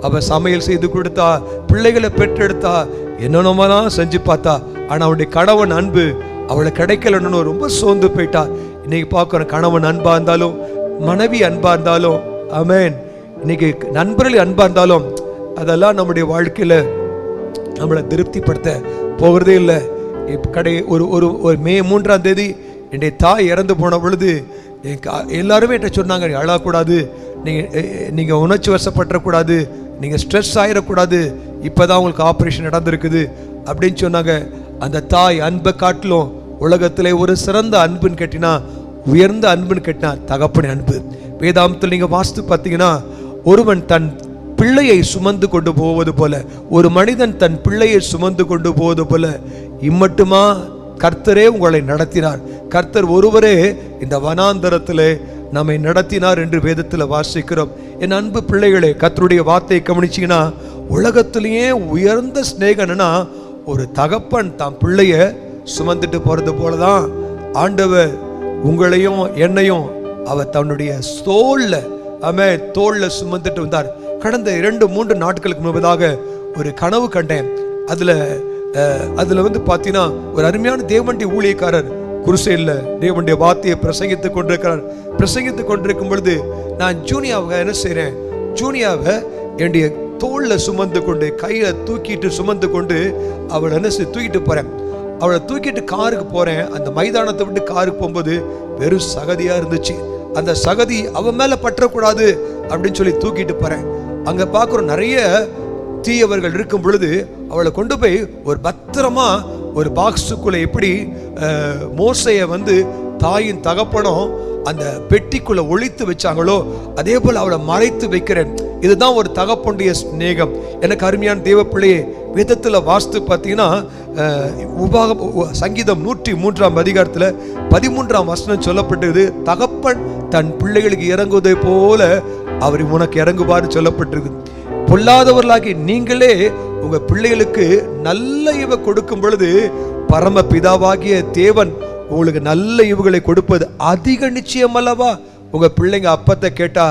அவ சமையல் செய்து கொடுத்தா, பிள்ளைகளை பெற்றெடுத்தா, என்னென்னதான் செஞ்சு பார்த்தா. ஆனா அவனுடைய கணவன் அன்பு அவளை கிடைக்கலன்னு ரொம்ப சோர்ந்து போயிட்டா. இன்னைக்கு பார்க்குறோம், கணவன் அன்பா இருந்தாலும் மனைவி அன்பா இருந்தாலும், ஆமென், இன்னைக்கு நண்பர்கள் அன்பா இருந்தாலும் அதெல்லாம் நம்முடைய வாழ்க்கையில நம்மளை திருப்திப்படுத்த போகிறதே இல்லை. ஒரு மே 3ஆம் தேதி என்னுடைய தாய் இறந்து போன பொழுது எல்லாருமே என்கிட்ட சொன்னாங்க, அழக்கூடாது, நீங்கள் உணர்ச்சி வசப்பற்றக்கூடாது, நீங்கள் ஸ்ட்ரெஸ் ஆகிடக்கூடாது, இப்போ தான் உங்களுக்கு ஆப்ரேஷன் நடந்திருக்குது அப்படின்னு சொன்னாங்க. அந்த தாய் அன்பை காட்டிலும் உலகத்திலே ஒரு சிறந்த அன்புன்னு கேட்டினா, உயர்ந்த அன்புன்னு கேட்டினா தகப்பனின் அன்பு. வேதாமத்தில் நீங்கள் வாசித்து பார்த்தீங்கன்னா, ஒருவன் தன் பிள்ளையை சுமந்து கொண்டு போவது போல, ஒரு மனிதன் தன் பிள்ளையை சுமந்து கொண்டு போவது போல இம்மட்டுமா கர்த்தரே உங்களை நடத்தினார். கர்த்தர் ஒருவரே இந்த வனாந்தரத்திலே நம்மை நடத்தினார் என்று வேதத்தில் வாசிக்கிறோம். என் அன்பு பிள்ளைகளே, கர்த்தருடைய வார்த்தையை கவனிச்சிங்கன்னா, உலகத்திலேயே உயர்ந்த ஸ்நேகம்னா ஒரு தகப்பன் தான் பிள்ளைய சுமந்துட்டு போறது போலதான் ஆண்டவர் உங்களையும் என்னையும் அவர் தன்னுடைய தோல்ல சுமந்துட்டு வந்தார். கடந்த 2-3 நாட்களுக்கு முன்பதாக ஒரு கனவு கண்டேன். அதுல வந்து பாத்தீங்கன்னா, ஒரு அருமையான தேவனுடைய ஊழியக்காரர் குருசேல்ல தேவனுடைய வார்த்தையை பிரசங்கித்துக் கொண்டிருக்கும் பொழுது நான் ஜூனியாவை என்ன செய்றேன், ஜூனியாவை என்னுடைய தோல்ல சுமந்து கொண்டு, கையில சுமந்து கொண்டு அவளை என்ன தூக்கிட்டு போறேன். அவளை தூக்கிட்டு காருக்கு போறேன். அந்த மைதானத்தை விட்டு காருக்கு போகும்போது வெறும் சகதியா இருந்துச்சு. அந்த சகதி அவன் மேல பற்றக்கூடாது அப்படின்னு சொல்லி தூக்கிட்டு போறேன். அங்க பார்க்குறோம், நிறைய தீயவர்கள் இருக்கும் பொழுது அவளை கொண்டு போய் ஒரு பத்திரமா ஒரு பாக்ஸுக்குள்ள, எப்படி மோசையை வந்து தாயின் தகப்பனும் அந்த பெட்டிக்குள்ள ஒளித்து வச்சாங்களோ அதே போல அவளை மறைத்து வைக்கிறேன். இதுதான் ஒரு தகப்பனுடைய ஸ்நேகம். எனக்கு அருமையான தேவ பிள்ளையே, வேதத்தில் வாஸ்து பார்த்தீங்கன்னா, சங்கீதம் 103ஆம் அதிகாரத்தில் 13ஆம் வசனம் சொல்லப்பட்டது, தகப்பன் தன் பிள்ளைகளுக்கு இறங்குவதை போல அவர் உனக்கு இறங்குவார் சொல்லப்பட்டிருக்கு. பொல்லாதவர்களாகி நீங்களே உங்க பிள்ளைகளுக்கு நல்ல ஈவை கொடுக்கும் பொழுது பரம பிதாவாகிய தேவன் உங்களுக்கு நல்ல ஈவுகளை கொடுப்பது அதிக நிச்சயம் அல்லவா? உங்க பிள்ளைங்க அப்பத்தை கேட்டா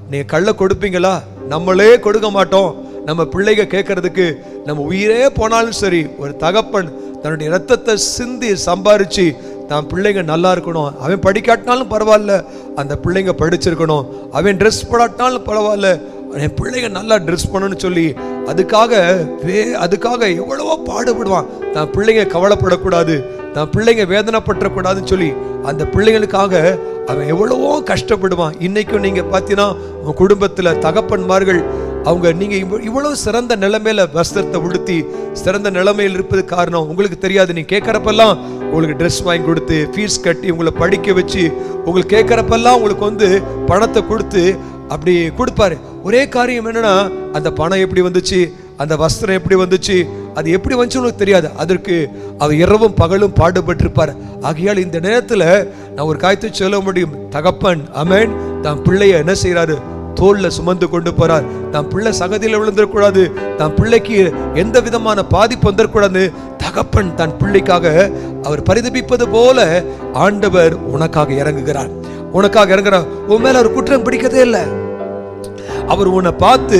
நீங்க கள்ள கொடுப்பீங்களா? நம்மளே கொடுக்க மாட்டோம். நம்ம பிள்ளைங்க கேட்கறதுக்கு நம்ம உயிரே போனாலும் சரி, ஒரு தகப்பன் தன்னுடைய இரத்தத்தை சிந்தி சம்பாரிச்சு தான் பிள்ளைங்க நல்லா இருக்கணும். அவன் படிக்காட்டினாலும் பரவாயில்ல, அந்த பிள்ளைங்க படிச்சிருக்கணும். அவன் ட்ரெஸ் போடாட்டினாலும் பரவாயில்ல, என் பிள்ளைங்க நல்லா ட்ரெஸ் பண்ணணும்னு சொல்லி அதுக்காக எவ்வளவோ பாடுபடுவான். தான் பிள்ளைங்க கவலைப்படக்கூடாது, தான் பிள்ளைங்க வேதனைப்படக்கூடாதுன்னு சொல்லி அந்த பிள்ளைங்களுக்காக அவன் எவ்வளவோ கஷ்டப்படுவான். இன்னைக்கும் நீங்க பார்த்தீங்கன்னா உங்க குடும்பத்துல தகப்பன்மார்கள் நீங்க இவ்வளவு சிறந்த நிலைமையில வஸ்திரத்தை உடுத்தி சிறந்த நிலைமையில் இருப்பது காரணம் உங்களுக்கு தெரியாது. நீங்க கேட்கறப்பெல்லாம் உங்களுக்கு ட்ரெஸ் வாங்கி கொடுத்து, ஃபீஸ் கட்டி உங்களை படிக்க வச்சு, உங்களுக்கு கேட்கறப்பெல்லாம் உங்களுக்கு வந்து பணத்தை கொடுத்து அப்படி கொடுப்பாரு. ஒரே காரியம் என்னன்னா, அந்த பணம் எப்படி வந்துச்சு, அந்த வஸ்திரம் எப்படி வந்துச்சு, அது எப்படி வந்துச்சு உங்களுக்கு தெரியாது. அதற்கு அவர் இரவும் பகலும் பாடுபட்டிருப்பார். ஆகையால் இந்த நேரத்தில் நான் ஒரு காரியத்தை சொல்ல முடியும், தகப்பன் ஆமென் தான் பிள்ளைய என்ன செய்யறாரு, தோல்ல சுமந்து கொண்டு போறார். தான் பிள்ளை சகதியில் விழுந்துடக்கூடாது, தான் பிள்ளைக்கு எந்த விதமான பாதிப்பு வந்துடக்கூடாது. தகப்பன் தன் பிள்ளைக்காக அவர் பரிதபிப்பது போல ஆண்டவர் உனக்காக இறங்குகிறார். உன் மேல ஒரு குற்றம் பிடிக்கதே இல்லை. அவர் உன்னை பார்த்து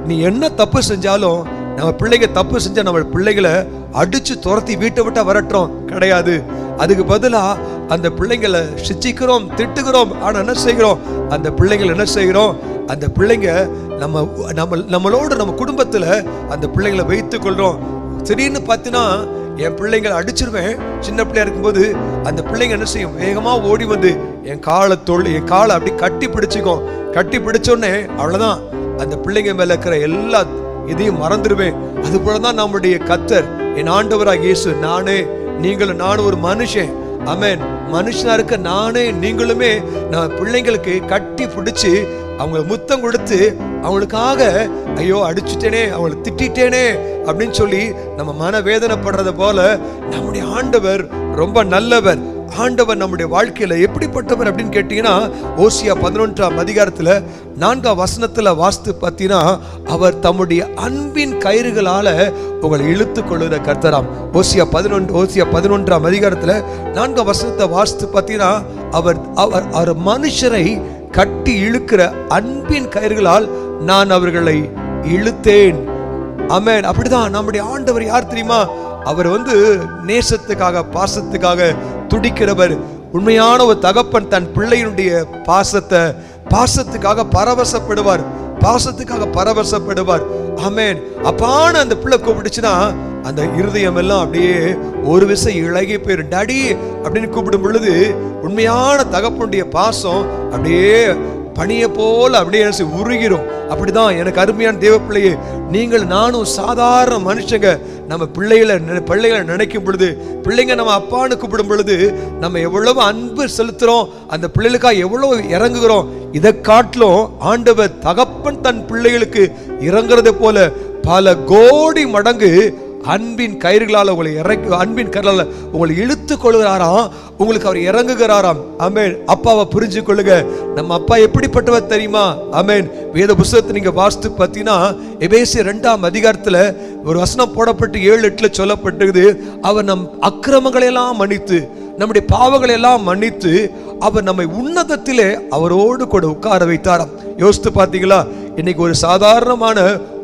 நீ என்ன தப்பு செஞ்சாலும், நம்ம பிள்ளைங்க தப்பு செஞ்சா நம்ம பிள்ளைகளை அடிச்சு துரத்தி வீட்டை விட்டா வரட்டும் கிடையாது. அதுக்கு பதிலா அந்த பிள்ளைங்களை சிச்சிக்கிறோம், திட்டுகிறோம். ஆனா என்ன செய்கிறோம்? அந்த பிள்ளைங்களை என்ன செய்கிறோம்? அந்த பிள்ளைங்க நம்மளோட நம்ம குடும்பத்துல அந்த பிள்ளைங்களை வைத்துக் கொள்றோம். திடீர்னு பார்த்தீங்கன்னா என் பிள்ளைங்களை அடிச்சிருவேன். சின்ன பிள்ளையா இருக்கும்போது அந்த பிள்ளைங்க என்ன செய்யும்? வேகமா ஓடி வந்து என் காலை அப்படி கட்டி பிடிச்சிக்கும். கட்டி பிடிச்சோடனே அவ்வளவுதான், அந்த பிள்ளைங்க மேல இருக்கிற எல்லா இதையும் மறந்துடுவேன். அது போலதான் நம்முடைய கர்த்தர், என் ஆண்டவராக இயேசு, நானும் ஒரு மனுஷன். ஆமென். மனுஷனா இருக்க நீங்களுமே நான் பிள்ளைங்களுக்கு கட்டி பிடிச்சு அவங்களை முத்தம் கொடுத்து அவங்களுக்காக ஐயோ அடிச்சுட்டேனே, அவங்களை திட்டேனே அப்படின்னு சொல்லி நம்ம மனவேதனைப்படுறத போல நம்முடைய ஆண்டவர் ரொம்ப நல்லவர். ஆண்டவர் நம்முடைய வாழ்க்கையில எப்படிப்பட்டவர் அப்படின்னு கேட்டீங்கன்னா, ஓசியா 11ஆம் அதிகாரத்துல 4ஆம் வசனத்துல வாஸ்து பார்த்தீங்கன்னா, அவர் தம்முடைய அன்பின் கயிறுகளால உங்களை இழுத்து கொள்ளுகிற கர்த்தராம். ஓசியா 11ஆம் அதிகாரத்துல 4ஆம் வசனத்தை வாஸ்து பார்த்தீங்கன்னா, அவர் மனுஷரை கட்டி இழுக்கிற அன்பின் கயிறுகளால் நான் அவர்களை இழுத்தேன். ஆமென். அப்படிதான் நம்முடைய ஆண்டவர் யார் தெரியுமா? அவர் நேசத்துக்காக, பாசத்துக்காக துடிக்கிறவர். உண்மையான ஒரு தகப்பன் தன் பிள்ளையினுடைய பாசத்துக்காக பரவசப்படுவார். ஆமென். அப்பான அந்த பிள்ளை கூப்பிடுச்சுன்னா அந்த இருதயம் எல்லாம் அப்படியே ஒரு விசை இழகி போயிடும். டாடி அப்படின்னு கூப்பிடும் பொழுது உண்மையான தகப்பனுடைய பாசம் அப்படியே பனியை போல அப்படியே உருகிரும். அப்படிதான் எனக்கு அருமையான தேவ பிள்ளையே, நீங்கள் நானும் சாதாரண மனுஷங்க. நம்ம பிள்ளைகளை நினைக்கும் பொழுது, பிள்ளைங்க நம்ம அப்பான்னு கூப்பிடும் பொழுது நம்ம எவ்வளவு அன்பு செலுத்துறோம், அந்த பிள்ளைகளுக்காக எவ்வளவு இறங்குகிறோம். இதை காட்டிலும் ஆண்டவர் தகப்பன் தன் பிள்ளைகளுக்கு இறங்குறதை போல பல கோடி மடங்கு அன்பின் கயிறுகளால் உங்களை இழுத்து கொள்கிறாராம். உங்களுக்கு அவர் இறங்குகிறாராம். ஆமென். அப்பாவை புரிஞ்சு கொள்ளுங்க. நம்ம அப்பா எப்படிப்பட்டவர் தெரியுமா? ஆமென். வேத புத்தகத்தை நீங்க வாசித்து பார்த்தீங்கன்னா, எபேசியர் 2ஆம் அதிகாரத்துல ஒரு வசனம் போடப்பட்டு 7-8 சொல்லப்பட்டிருக்குது. அவர் நம் அக்கிரமங்களை எல்லாம் மன்னித்து, நம்முடைய பாவங்களை எல்லாம் மன்னித்து, அவர் நம்மை உன்னதத்திலே அவரோடு கூட உட்கார வைத்தாராம். யோசித்து பார்த்தீங்களா? இன்னைக்கு ஒரு சாதாரணமான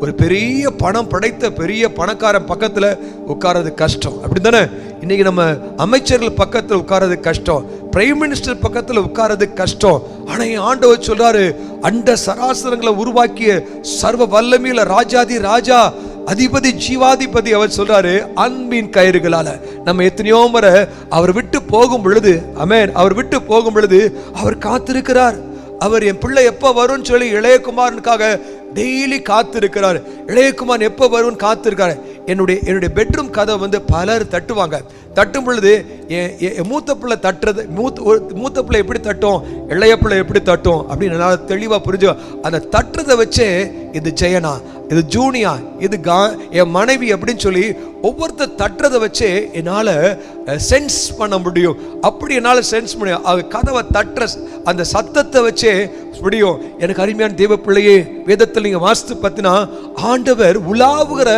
ஒரு பெரிய பணம் படைத்த பெரிய பணக்காரன் பக்கத்துல உட்கார்றது கஷ்டம், அப்படித்தானே? இன்னைக்கு நம்ம அமைச்சர்கள் பக்கத்துல உட்கார்றது கஷ்டம், பிரைம் மினிஸ்டர் பக்கத்துல உட்கார்றது கஷ்டம். ஆனா ஆண்டவர் சொல்றாரு, அண்ட சராசரங்களை உருவாக்கிய சர்வ வல்லமையில ராஜாதி ராஜா, அதிபதி ஜீவாதிபதி, அவர் சொல்றாரு அன்பின் கயிறுகளால நம்ம எத்தனையோ முறை அவர் விட்டு போகும் பொழுது, ஆமென், அவர் விட்டு போகும் பொழுது அவர் காத்திருக்கிறார். அவர் என் பிள்ளை எப்ப வரும்னு சொல்லி இளையகுமாரனுக்காக டெய்லி காத்திருக்கிறார். இளையகுமாரன் எப்ப வரும்னு காத்திருக்காரு. என்னுடைய பெட்ரூம் கதை பலர் தட்டுவாங்க. தட்டும் பொழுது என் மூத்த பிள்ளை தட்டுறது, மூத்த பிள்ளை எப்படி தட்டும், இளைய பிள்ளை எப்படி தட்டும் அப்படின்னு நல்லா தெளிவா புரிஞ்சு, அந்த தட்டுறதை வச்சே இது ஜெயனா, இது ஜூனியா, இது என் மனைவி அப்படின்னு சொல்லி ஒவ்வொருத்தர் தட்டுறதை வச்சே என்னால சென்ஸ் பண்ண முடியும். அப்படி என்னால சென்ஸ் முடியும். கதவை தட்டுற அந்த சத்தத்தை வச்சே முடியும். எனக்கு அருமையான தேவ பிள்ளையே, வேதத்தில் நீங்க வாசித்து பார்த்தினா, ஆண்டவர் உலாவுகிற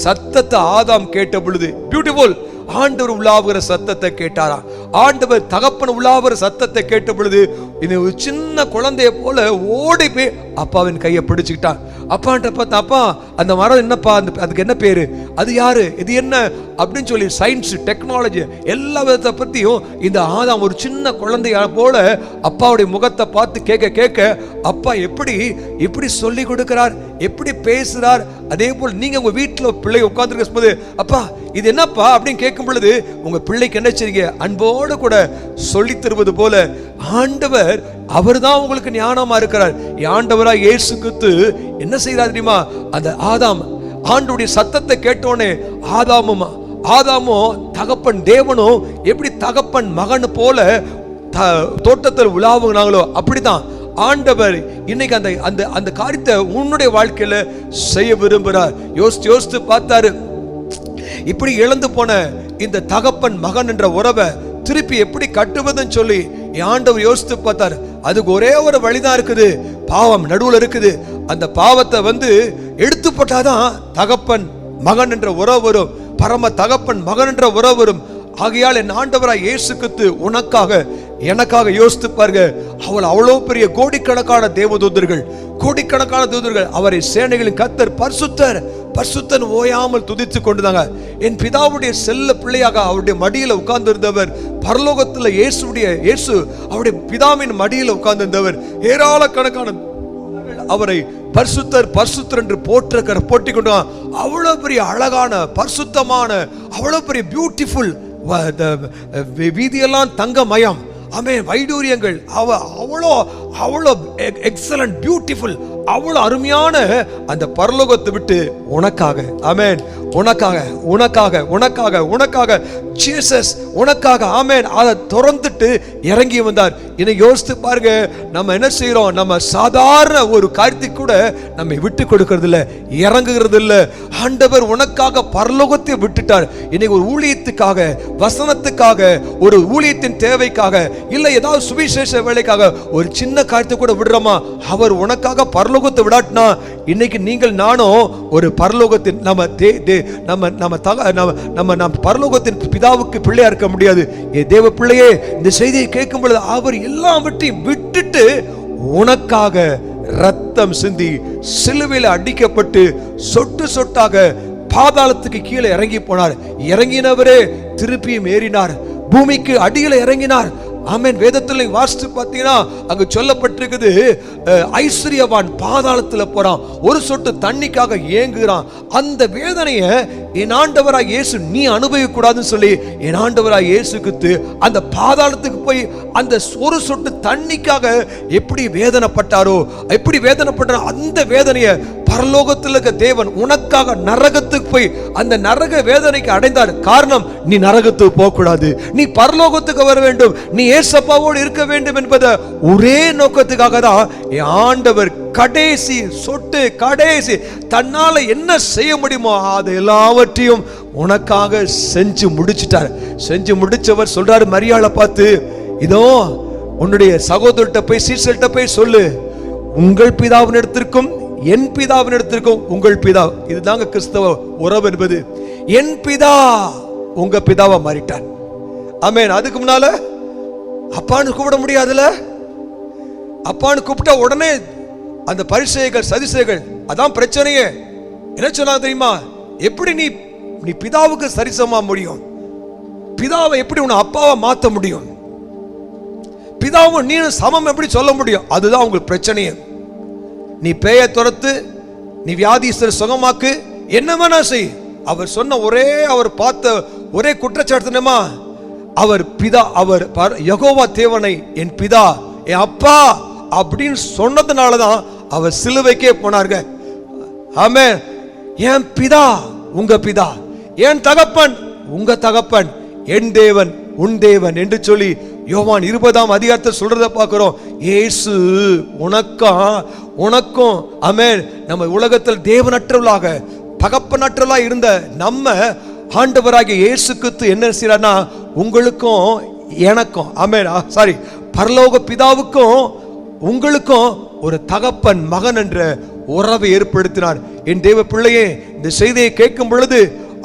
சத்தத்தை ஆதாம் கேட்ட பொழுது, பியூட்டிஃபுல், ஆண்டவர் உலாவுகிற சத்தத்தை கேட்டாரா. ஆண்டவர் தகப்பன் உலாவுகிற சத்தத்தை கேட்ட பொழுது இது ஒரு சின்ன குழந்தைய போல ஓடி போய் அப்பாவின் கையை பிடிச்சுக்கிட்டான். அப்பான்ட்ட பார்த்தா, அப்பா அந்த மரம் என்னப்பா, அதுக்கு என்ன பேரு, அது யாரு, இது என்ன அப்படின்னு சொல்லி சயின்ஸ் டெக்னாலஜி எல்லா விதத்தை பத்தியும் இந்த ஆதாம் ஒரு சின்ன குழந்தைய போல அப்பாவுடைய முகத்தை பார்த்து கேட்க அப்பா எப்படி சொல்லி கொடுக்கிறார், எப்படி பேசுறார். அதே போல் நீங்க உங்க வீட்டுல பிள்ளை உட்கார்ந்து போது, அப்பா இது என்னப்பா அப்படின்னு கேட்கும் பொழுது உங்க பிள்ளைக்கு என்ன செய்றீங்க, அன்போடு கூட சொல்லி தருவது போல ஆண்டவர் அவர் தான் உங்களுக்கு ஞானமா இருக்கிறார். ஆண்டவரா இயேசு கிறிஸ்து என்ன செய்யறாரு தெரியுமா? அந்த ஆதாம் ஆண்டவருடைய சத்தத்தை கேட்டோனே ஆதாமும் தகப்பன் தேவனும் எப்படி தகப்பன் மகன் போல தோட்டத்தில் உலாவுனாங்களோ அப்படிதான் ஆண்டவர் இன்னைக்கு அந்த காரியத்தை உன்னுடைய வாழ்க்கையில செய்ய விரும்புகிறார். யோசித்து பார்த்தாரு, இப்படி இழந்து போன இந்த தகப்பன் மகன் என்ற உறவை திருப்பி எப்படி கட்டுவதுன்னு சொல்லி ஆண்டவர் யோசித்து பார்த்தாரு. அதுக்கு ஒரே ஒரு வழிதான் இருக்குது, பாவம் நடுவுல இருக்குது. அந்த பாவத்தை எடுத்து போட்டாதான் தகப்பன் மகன் என்ற உறவு வரும், பரம தகப்பன் மகன் என்ற உறவு வரும். ஆகையால் என் ஆண்டவராய் இயேசு கிறிஸ்து உனக்காக எனக்காக யோசித்து பாருங்க. அவ்வளவு பெரிய கோடிக்கணக்கான தூதர்கள் அவரை சேனைகளின் கர்த்தர் பரிசுத்தர் பரிசுத்தன் ஓயாமல் துதித்து கொண்டுதாங்க. என் பிதாவுடைய செல்ல பிள்ளையாக அவருடைய மடியில உட்கார்ந்து இருந்தவர், பரலோகத்துல இயேசு அவருடைய பிதாவின் மடியில உட்கார்ந்து இருந்தவர். ஏராளக்கணக்கான அவரை பரிசுத்தர் பரிசுத்தர் என்று போட்டி கொண்டு அவ்வளவு பெரிய அழகான பரிசுத்தமான அவ்வளவு பெரிய பியூட்டிஃபுல் வீதியெல்லாம் தங்கமயம். ஆமென். வைடூரியங்கள் அவ்வளோ எக்ஸலன்ட் பியூட்டிஃபுல் அவ்வளோ அருமையான அந்த பரலோகத்தை விட்டு உனக்காக, ஆமென், உனக்காக உனக்காக உனக்காக உனக்காக ஜீசஸ் உனக்காக, ஆமென், அதை திறந்துட்டு இறங்கி வந்தார். இன்னைக்கு யோசித்து பாருங்க, நம்ம என்ன செய்யறோம்? நம்ம சாதாரண ஒரு காரியத்துக்கு கூட நம்ம விட்டு கொடுக்கறது இல்லை, இறங்குகிறது இல்லை. ஆண்டவர் உனக்காக பரலோகத்தை விட்டுட்டார். இன்னைக்கு ஒரு ஊழியத்துக்காக, வசனத்துக்காக, ஒரு ஊழியத்தின் தேவைக்காக, இல்லை ஏதாவது சுவிசேஷ வேலைக்காக ஒரு சின்ன காரியத்தை கூட விடுறோமா? அவர் உனக்காக பரலோகத்தை விடாட்டினா இன்னைக்கு நீங்கள் நானும் ஒரு பரலோகத்தின் நம்ம பரலோகத்தின் பிதாவுக்கு பிள்ளையா இருக்க முடியாது. தேவ பிள்ளையே, இந்த செய்தியை கேட்கும் பொழுது அவர் எல்லாவற்றையும் விட்டுட்டு உனக்காக ரத்தம் சிந்தி சிலுவையில் அடிக்கப்பட்டு சொட்டு சொட்டாக பாதாளத்துக்கு கீழே இறங்கி போனார். இறங்கினவரே திருப்பியும் ஏறினார், பூமிக்கு அடியில இறங்கினார். ஆமென். வேதத்துல வாசித்து பார்த்தீங்கன்னா அங்க சொல்லப்பட்டிருக்குது, ஐஸ்வர்யவான் பாதாளத்துல போறான், ஒரு சொட்டு தண்ணிக்காக ஏங்குறான். அந்த வேதனையை என் ஆண்டவராய் இயேசு நீ அனுபவிக்க கூடாதுன்னு சொல்லி என் ஆண்டவராய் இயேசு கிறிஸ்து அந்த பாதாளத்துக்கு போய் அந்த ஒரு சொட்டு தண்ணிக்காக எப்படி வேதனைப்பட்டாரோ, எப்படி வேதனைப்பட்டாரோ அந்த வேதனையை பரலோகத்தில் இருக்க தேவன் உனக்காக நரகத்துக்கு போய் அந்த நரக வேதனைக்கு அடைந்தார். காரணம், நீ நரகத்துக்கு போக கூடாது, நீ பரலோகத்துக்கு வர வேண்டும், நீ ஏசப்பாவோடு இருக்க வேண்டும் என்பத ஒரே நோக்கத்துக்காக தான் ஆண்டவர் கடைசி சொட்டு, கடைசி தன்னால என்ன செய்ய முடியுமோ அது எல்லாவற்றையும் உனக்காக செஞ்சு முடிச்சிட்டார். செஞ்சு முடிச்சவர் சொல்றாரு மரியாளை பார்த்து, இதோ உன்னுடைய சகோதரர்கிட்ட போய், சீசர்கிட்ட போய் சொல்லு, உங்கள் பிதாவின் இடத்திற்கும் என் பிதாவின் இடத்திற்கும் உங்கள் பிதா. இதுதாங்க கிறிஸ்தவ உறவு என்பது. என் பிதா உங்க பிதாவா மாறிட்டார். ஆமென். அதுக்கு முன்னால அப்பான்னு கூப்பிட முடியாதுல. அப்பான்னு கூப்பிட்டா உடனே அந்த பரிசேயர்கள் சதிசேயர்கள் அதான் பிரச்சனையே. என்ன சொன்னா தெரியுமா? எப்படி நீ பிதாவுக்கு சரிசமா முடியும்? பிதாவை எப்படி உன்னை அப்பாவை மாத்த முடியும்? பிதாவும் நீ சமம் எப்படி சொல்ல முடியும்? அதுதான் உங்களுக்கு பிரச்சனையே. நீ பேய துரத்து, நீ வியாதிஸ்தர் சுகமாக்கு, என்ன வேணா செய். அவர் சொன்ன அவர் பார்த்த ஒரே குற்றச்சாட்டுமா, அவர் பிதா, அவர் யெகோவா தேவனை என் பிதா, என் அப்பா அப்படின்னு சொன்னதுனாலதான் அவர் சிலுவைக்கே போனார்க. ஆமென். என் பிதா உங்க பிதா, என் தகப்பன் உங்க தகப்பன், என் தேவன் உன் தேவன் என்று சொல்லி யோவான் 20ஆம் அதிகாரத்தை சொல்றத பார்க்கிறோம். இயேசு உனக்கும் ஆமென், நம்ம உலகத்தில் தேவனற்றவளாக தகப்பனற்றவளாக இருந்த நம்ம ஆண்டவராகிய இயேசு கிறிஸ்து என்ன செய்யறார்னா, உங்களுக்கும் எனக்கும், ஆமென், சாரி, பரலோக பிதாவுக்கும் உங்களுக்கும் ஒரு தகப்பன் மகன் என்ற உறவை ஏற்படுத்தினார். என் தேவ பிள்ளையே, இந்த செய்தியை கேட்கும் பொழுது,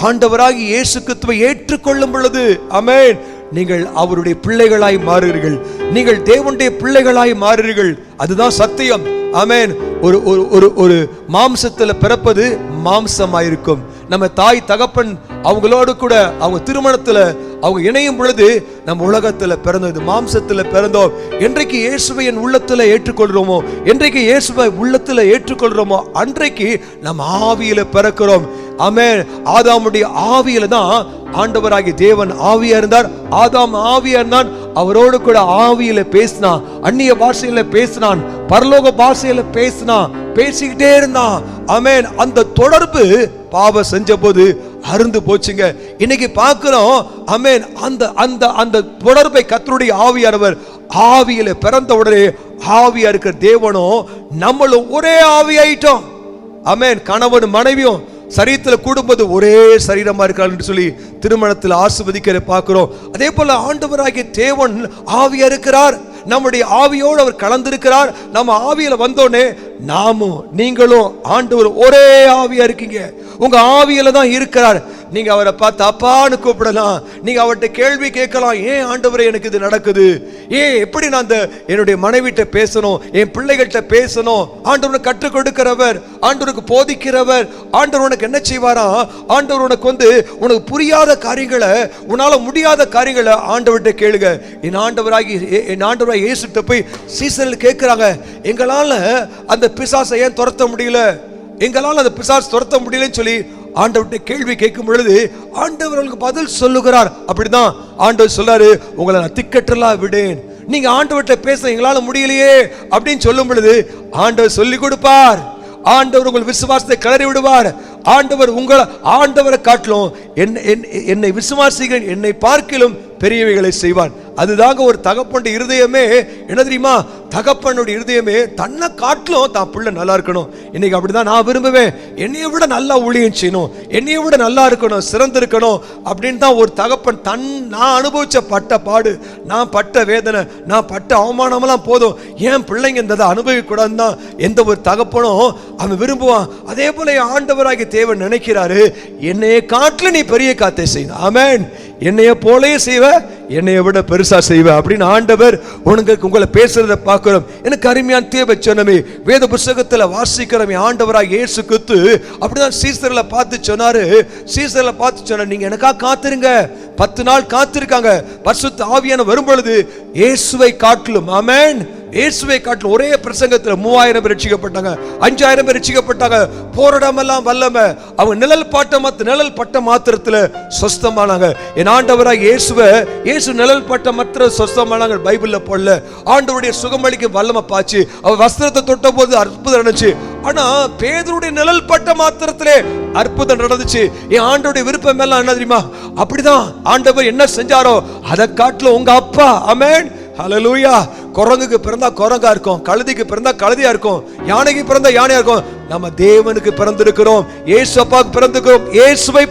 ஆண்டவராகி இயேசு கிறிஸ்துவை ஏற்றுக்கொள்ளும் பொழுது, ஆமென், நீங்கள் அவருடைய பிள்ளைகளாய் மாறுவீர்கள். நீங்கள் தேவனுடைய பிள்ளைகளாய் மாறுவீர்கள். அதுதான் சத்தியம். ஆமென். ஒரு மாம்சத்துல பிறப்பது மாம்சமாயிருக்கும். நம்ம தாய் தகப்பன் அவங்களோடு கூட அவங்க திருமணத்துல அவங்க இணையும் பொழுது நம்ம உலகத்துல பிறந்தது, மாம்சத்துல பிறந்தோம். என்றைக்கு இயேசுவை என் உள்ளத்துல ஏற்றுக்கொள்றோமோ, என்றைக்கு இயேசுவை உள்ளத்துல ஏற்றுக்கொள்றோமோ, அன்றைக்கு நம்ம ஆவியில பிறக்கிறோம். ஆமென். ஆதாமுடைய ஆவியில தான் ஆண்டவராகிய தேவன் ஆவியா இருந்தார். ஆதாம் ஆவியா இருந்தான். அவரோடு கூட ஆவியில பேசினான், அந்நிய பாஷையில பேசினான், பரலோக பாஷையில பேசினான், பேசிக்கிட்டே இருந்தான். ஆமென். அந்த தொடர்பு பாவ செஞ்ச போது அருந்து போச்சுங்க. இன்னைக்கு பார்க்கிறோம், ஆமென், அந்த தொடர்பை கர்த்தருடைய ஆவியானவர் ஆவியில பிறந்த உடனே ஆவியா இருக்கிற தேவனும் நம்மளும் ஒரே ஆவியாயிட்டோம். ஆமென். கணவன் மனைவியும் சரீரத்துல கூடும்போது ஒரே சரீரமா இருக்கார் என்று சொல்லி திருமணத்தில் ஆசீர்வதிக்கிற பார்க்கிறோம். அதே போல ஆண்டவராகிய தேவன் ஆவியா இருக்கிறார். நம்முடைய ஆவியோடு அவர் கலந்திருக்கிறார். நம்ம ஆவியில வந்தோடனே நாமும் நீங்களும் ஆண்டவர் ஒரே ஆவியா இருக்கீங்க. உங்க ஆவியில தான் இருக்கிறார். நீங்க அவரை பார்த்து அப்பான்னு கூப்பிடலாம். நீங்க அவர்கிட்ட கேள்வி கேட்கலாம், ஏன் ஆண்டவரே எனக்கு இது நடக்குது, ஏன் எப்படி நான் அந்த என்னுடைய மனைவிட்ட பேசணும், என் பிள்ளைகள்கிட்ட பேசணும். ஆண்டவருக்கு கற்றுக் கொடுக்கிறவர், ஆண்டவருக்கு போதிக்கிறவர். ஆண்டவர் உனக்கு என்ன செய்வாரா, ஆண்டவர் உனக்கு உனக்கு புரியாத காரியங்களை, உன்னால முடியாத காரியங்களை ஆண்டவர்கிட்ட கேளுங்க. என் ஆண்டவராகி இயேசுட்ட போய் சீசர்கள் கேட்கிறாங்க, எங்களால அந்த பிசாசை ஏன் துரத்த முடியல, எங்களால் அந்த பிசாசு துரத்த முடியலன்னு சொல்லி ஆண்டவர்கிட்ட கேள்வி கேட்கும் பொழுது ஆண்டவர் அவங்களுக்கு பதில் சொல்லுகிறார். அப்படிதான் ஆண்டவர் சொல்றாரு, உங்களை நான் திக்கற்றலா விடேன். நீங்க ஆண்டவர்கிட்ட பேச எங்களால முடியலையே அப்படின்னு சொல்லும் பொழுது ஆண்டவர் சொல்லி கொடுப்பார். ஆண்டவர் உங்கள் விசுவாசத்தை கிளறி விடுவார். ஆண்டவரை காட்டிலும் என்னை விசுவாசிகள் என்னை பார்க்கிலும் பெரியவைகளை செய்வான். அதுதாங்க ஒரு தகப்பனுடைய இருதயமே. என்ன தெரியுமா, தகப்பனுடைய இருதயமே தன்னை காட்டிலும் தான் பிள்ளை நல்லா இருக்கணும். இன்னைக்கு அப்படிதான் நான் விரும்புவேன். என்னைய விட நல்லா ஊழியம் செய்யணும், என்னைய விட நல்லா இருக்கணும், சிறந்திருக்கணும் அப்படின்னு தான் ஒரு தகப்பன் நான் அனுபவிச்ச பட்ட பாடு, நான் பட்ட வேதனை, நான் பட்ட அவமானமெல்லாம் போதும், ஏன் பிள்ளைங்க இந்த அனுபவிக்க கூடாதுன்னு தான் எந்த ஒரு தகப்பனும் அவன் விரும்புவான். அதே போல ஆண்டவராகிய தேவன் நினைக்கிறாரு, என்னைய காட்டில நீ பெரிய காத்தை செய்யணும். ஆமென். என்னைய போலயே செய்வ, என்னைய விட பெருசா செய்வ அப்படின்னு ஆண்டவர் உங்களை பேசுறத பார்க்கிறோம். எனக்கு அருமையான தேவச்சனமே, வேத புத்தகத்துல வாசிக்கிறோம். ஆண்டவராக இயேசு கிறிஸ்து அப்படிதான் சீசர்களை பார்த்து சொன்னாரு. சீசர்களை பார்த்து சொன்னார், நீங்க எனக்காக காத்திருங்க. 10 நாள் காத்திருக்காங்க. பரிசுத்த ஆவியானவர் வரும் பொழுது இயேசுவை காட்டிலும், ஆமென், இயேசுவை காட்டிலும் ஒரே பிரசங்கத்தில் 3000 பேர் ரட்சிக்கப்பட்டாங்க, 5000 பேர் ரட்சிக்கப்பட்டாங்க. போராடமெல்லாம் வல்லம அவங்க நிழல் பட்ட மாத்திரத்தில் சொஸ்தமானாங்க. என் ஆண்டவராக இயேசு நிழல் பட்ட மாத்திர சொஸ்தமானாங்க. பைபிள்ல போடல. ஆண்டவருடைய சுகமளிக்க வல்லம பாச்சு. அவர் வஸ்திரத்தை தொட்ட போது அற்புதம் நடந்துச்சு. ஆனா பேதுருடைய நிழல் பட்ட மாத்திரத்திலே அற்புதம் நடந்துச்சு. என் ஆண்டவருடைய விருப்பம் எல்லாம் என்ன தெரியுமா, அப்படிதான் ஆண்டவர் என்ன செஞ்சாரோ அதை காட்டிலும் உங்க அப்பா, ஆமென், ஹல்லேலூயா. குரங்குக்கு பிறந்தா குரங்கா இருக்கும், கழுதிக்கு பிறந்தா கழுதியா இருக்கும், யானைக்கு பிறந்தா யானையா இருக்கும். நம்ம தேவனுக்கு பிறந்திருக்கிறோம், இயேசு அப்பாவுக்கு பிறந்திருக்கிறோம். இயேசுவை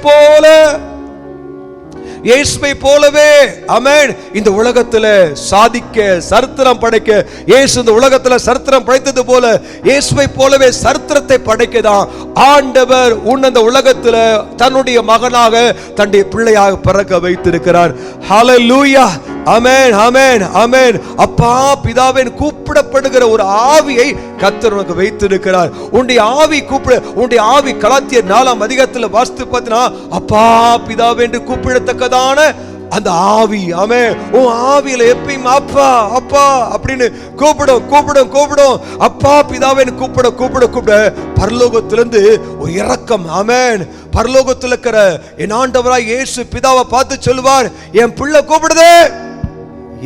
போலவே, ஆமென், இந்த உலகத்துல சாதிக்க, சரித்திரம் படைக்க இயேசு இந்த உலகத்துல சரித்திரம் படைத்தது போல இயேசுவை போலவே சரித்திரத்தை படைக்கதான் ஆண்டவர் இந்த உலகத்துல தன்னுடைய மகனாக, தன்னுடைய பிள்ளையாக பிறக்க வைத்திருக்கிறார். ஹல்லேலூயா, ஆமென், ஆமென், ஆமென். அப்பா பிதாவின் கூப்பிடப்படுகிற ஒரு ஆவியை கர்த்தர் உனக்கு வைத்திருக்கிறார். உன்னுடைய ஆவி உன்னுடைய ஆவி கலாத்தியர் 4ஆம் அதிகாரத்தில் வாசித்து பார்த்தீங்கன்னா, அப்பா பிதாவே என்று கூப்பிடத்தக்கதான அந்த ஆவி, ஆமென், உன் ஆவியில எப்பயும் அப்பா அப்பா அப்படின்னு கூப்பிடும். அப்பா பிதாவே கூப்பிட பரலோகத்திலிருந்து ஒரு இரக்கம், ஆமென். பரலோகத்தில் இருக்கிற என் ஆண்டவராய் இயேசு பிதாவை பார்த்து சொல்லுவார், என் பிள்ளை கூப்பிடுதே,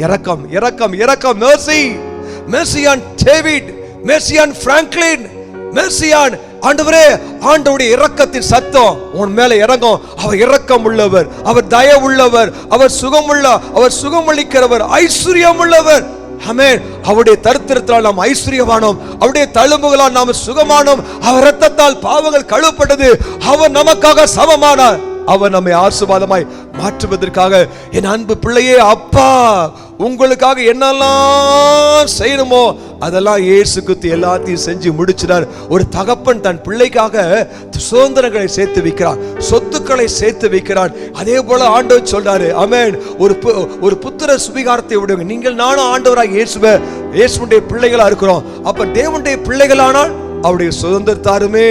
இரக்கம், இரக்கம், இரக்கம். mercy on David, mercy on Franklin, mercy on ஆண்டவரே. ஆண்டவருடைய இரக்கத்தின் சத்தம் உன் மேல இறங்கும். அவர் இரக்கம் உள்ளவர், அவர் தயவு உள்ளவர், அவர் சுகமளிக்கிறவர், ஐஸ்வர்யம் உள்ளவர். ஆமென். அவருடைய தரித்திரத்தால் நாம் ஐஸ்வர்யவானோம், அவருடைய தழும்புகளால் நாம் சுகமானோம், அவர் இரத்தத்தால் பாவங்கள் கழுவப்பட்டது, அவர் நமக்காக சமமானார், அவர் நம்மை ஆசீர்வாதமாய் மாற்றுவதற்காக. என் அன்பு பிள்ளையே, அப்பா உங்களுக்காக என்னெல்லாம் செய்யணுமோ அதெல்லாம் இயேசு கிறிஸ்து எல்லாத்தையும் செஞ்சு முடிச்சினார். ஒரு தகப்பன் தன் பிள்ளைக்காக சுதந்திரங்களை சேர்த்து வைக்கிறான், சொத்துக்களை சேர்த்து வைக்கிறான். அதே போல ஆண்டவர் சொல்றாரு, ஆமென், ஒரு புத்திர சுவிகாரத்தை விடுங்க. நீங்கள் நானும் ஆண்டவராக இயேசுடைய பிள்ளைகளா இருக்கிறோம். அப்ப தேவனுடைய பிள்ளைகளானால் அவருடைய சுதந்திரத்தாருமே.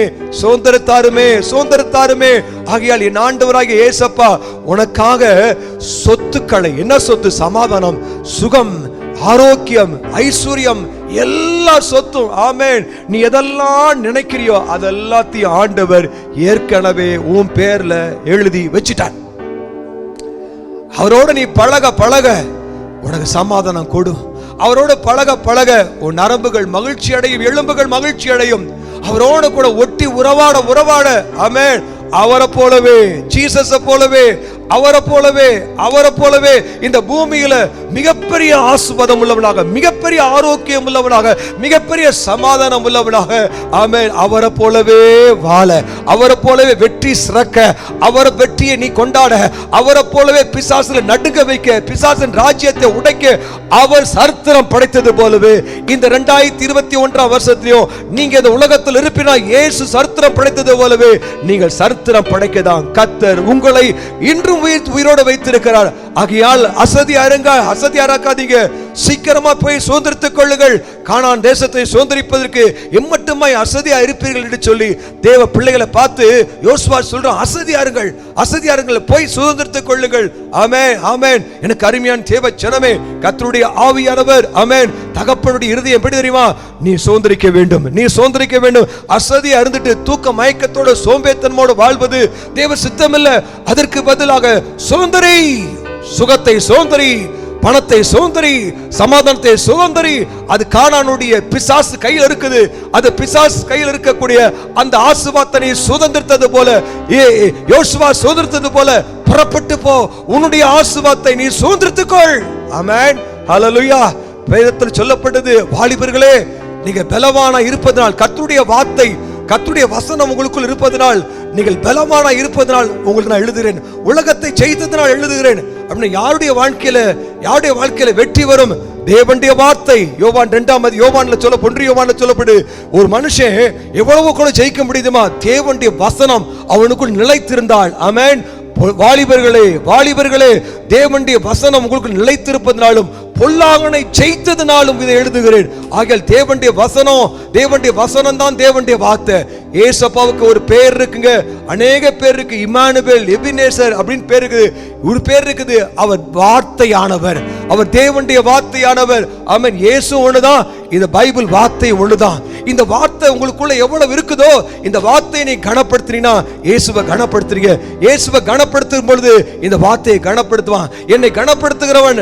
ஆகையால் என் ஆண்டவராகிய இயேசப்பா உனக்காக சொத்துக்களை, என்ன சொத்து, சமாதானம், சுகம், ஆரோக்கியம், ஐஸ்வர்யம், எல்லா சொத்தும், ஆமென், நீ எதெல்லாம் நினைக்கிறியோ அதெல்லாத்தையும் ஆண்டவர் ஏற்கனவே உன் பேர்ல எழுதி வச்சிட்டார். அவரோட நீ பழக உனக்கு சமாதானம் கொடு. அவரோட பழக உன் நரம்புகள் மகிழ்ச்சி அடையும், எலும்புகள் மகிழ்ச்சி அடையும். அவரோட கூட ஒட்டி உறவாட, ஆமென், அவரை போலவே, ஜீசஸை போலவே, அவரை போலவே இந்த பூமியில மிகப்பெரிய ஆசீர்வாதம் உள்ளவனாக, மிகப்பெரிய ஆரோக்கியம் உள்ளவனாக, மிகப்பெரிய சமாதானம் உள்ளவனாக, ஆமென், அவரை போலவே வாழ, அவரை போலவே வெற்றி சிறக்க, அவரை வெற்றியை நீ கொண்டாட, அவரை போலவே பிசாசுல நடுங்க வைக்க, பிசாசின் ராஜ்யத்தை உடைக்க அவர் சரித்திரம் படைத்தது போலவே இந்த 2021 வருஷத்திலும் நீங்க இந்த உலகத்தில் இருப்பினா இயேசு சரித்திரம் படைத்தது போலவே நீங்கள் சரித்திரம் படைக்கதான் கர்த்தர் உங்களை இன்றும் உயிரோடு வைத்திருக்கிறார். ஆகையால் அசதியாராக்காதீங்க, சீக்கிரமா போய் சுதந்திரித்துக் கொள்ளுங்கள். கானான் தேசத்தை சுதந்திரிப்பதற்கு எம்மட்டுமாய் அசதியா இருப்பீர்கள் என்று சொல்லி தேவ பிள்ளைகளை பார்த்து யோசுவா சொல்றான், அசதியாருங்கள், போய் சுதந்திரித்துக் கொள்ளுங்கள். ஆமென், ஆமென். எனக்கு அருமையான தேவ ஜனமே, கர்த்தருடைய ஆவியானவர், ஆமென், தகப்பனுடைய இருதயம் எப்படி தெரியுமா? நீ சுதந்திரிக்க வேண்டும், நீ சுதந்திரிக்க வேண்டும். அசதியா இருந்துட்டு தூக்க மயக்கத்தோட சோம்பேத்தனமோடு வாழ்வது தேவ சித்தம் இல்ல. அதற்கு பதிலாக சுதந்திரி, சுகத்தை சுதந்திரி, பணத்தை சுதந்திரி, சமாதானத்தை சுதந்திரி. அது கானானுடைய பிசாசு கையில் இருக்குது. அது பிசாசு கையில் இருக்கக்கூடிய அந்த ஆசீர்வாதத்தை சுதந்திரித்தது போல, யோசுவா சுதந்திரித்தது போல புறப்பட்டு போ, உன்னுடைய ஆசீர்வாதத்தை நீ சுதந்திரித்துக்கொள். ஆமென், ஹல்லேலூயா. வேதத்தில் சொல்லப்பட்டது, வாலிபர்களே, நீங்க பலவானா இருப்பதனால், கர்த்தருடைய வார்த்தை, கர்த்தருடைய வசனம் உங்களுக்குள் இருப்பதனால், நீங்கள் பலவானா இருப்பதனால் உங்களுக்கு நான் எழுதுகிறேன், உலகத்தை ஜெயித்ததனால் எழுதுகிறேன் அப்படின்னு. யாருடைய வாழ்க்கையில வெற்றி வரும்? தேவனுடைய வார்த்தை. யோவான் 2 சொல்லப்படு, ஒரு மனுஷன் எவ்வளவு கூட ஜெயிக்க முடியுமா? தேவனுடைய வசனம் அவனுக்குள் நிலைத்திருந்தால். ஆமென். வாலிபர்களே, தேவனுடைய வசனம் உங்களுக்கு நிலைத்திருப்பதனாலும் பொல்லாங்கனை ஜெயித்ததனாலும் இதை எழுதுகிறேன். ஆகையால் தேவனுடைய வசனம் தான் தேவனுடைய வார்த்தை. ஏசப்பாவுக்கு ஒரு பேர் இருக்குங்க, அநேக பேர் இருக்கு. இம்மானுவேல், எபினேசர் அப்படின்னு பேர் இருக்குது. ஒரு பேர் இருக்குது, அவர் வார்த்தையானவர், அவர் தேவனுடைய வார்த்தையானவர். ஆமென். இயேசு ஒண்ணுதான், இந்த பைபிள் வார்த்தை ஒண்ணுதான். இந்த வார்த்தை உங்களுக்குள்ள எவ்வளவு இருக்குதோ, இந்த வார்த்தையை நீ கனப்படுத்தினா இயேசுவை கனப்படுத்துறீங்க. இயேசுவை கனப்படுத்தும் பொழுது இந்த வார்த்தையை கனப்படுத்துவான். என்னை கனப்படுத்துவன்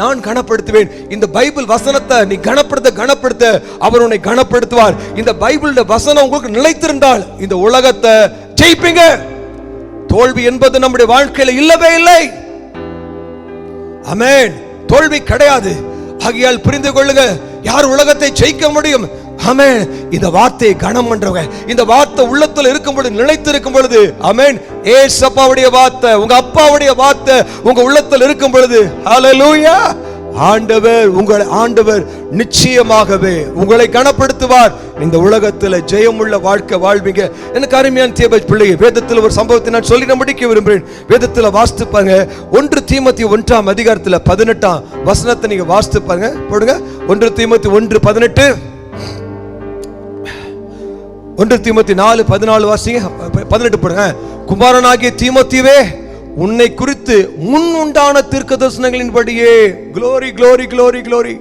நான் கனப்படுத்துவேன். இந்த பைபிள் வசனத்தை நீ கனப்படுத்த அவர் உன்னை கனப்படுத்துவார். இந்த பைபிள் வசனம் உங்களுக்கு நிலைத்திருந்தால் இந்த உலகத்தை ஜெயிப்பீங்க. தோல்வி என்பது நம்முடைய வாழ்க்கையில இல்லவே இல்லை. ஆமென். தோல்வி கிடையாது. ஆகையால் புரிந்து கொள்ளுங்க, யார் உலகத்தை ஜெயிக்க முடியும்? ஆமென். இந்த வார்த்தையை கனம் பண்றவங்க, இந்த வார்த்தை உள்ளத்துல இருக்கும் பொழுது, நிலைத்து இருக்கும் பொழுது, ஆமென், ஏசப்பாவுடைய வார்த்தை, உங்க அப்பாவுடைய வார்த்தை உங்க உள்ளத்துல இருக்கும் பொழுது, ஹல்லேலூயா, ஆண்டவர் நிச்சயமாகவே உங்களை கனப்படுத்துவார். இந்த உலகத்துல ஜெயமுள்ள வாழ்க்கை வாழ்வீங்க. எனக்கு அருமையான தேவ பிள்ளையை, வேதத்தில் ஒரு சம்பவத்தை நான் சொல்லி நான் முடிக்க விரும்புகிறேன். வேதத்தில் வாசித்து பாருங்க. 1 தீமோத்தேயு 1 18 நீங்க வாசித்து பாருங்க. போடுங்க 1 தீமோத்தேயு 1:18, 1 தீமோத்தேயு 4:14 வாசிங்க. 18 போடுங்க. குமாரனாகிய தீமோத்தேயுவே, உன்னை குறித்து முன் உண்டான தீர்க்கதரிசனங்களின்படியே, க்ளோரி க்ளோரி க்ளோரி க்ளோரி,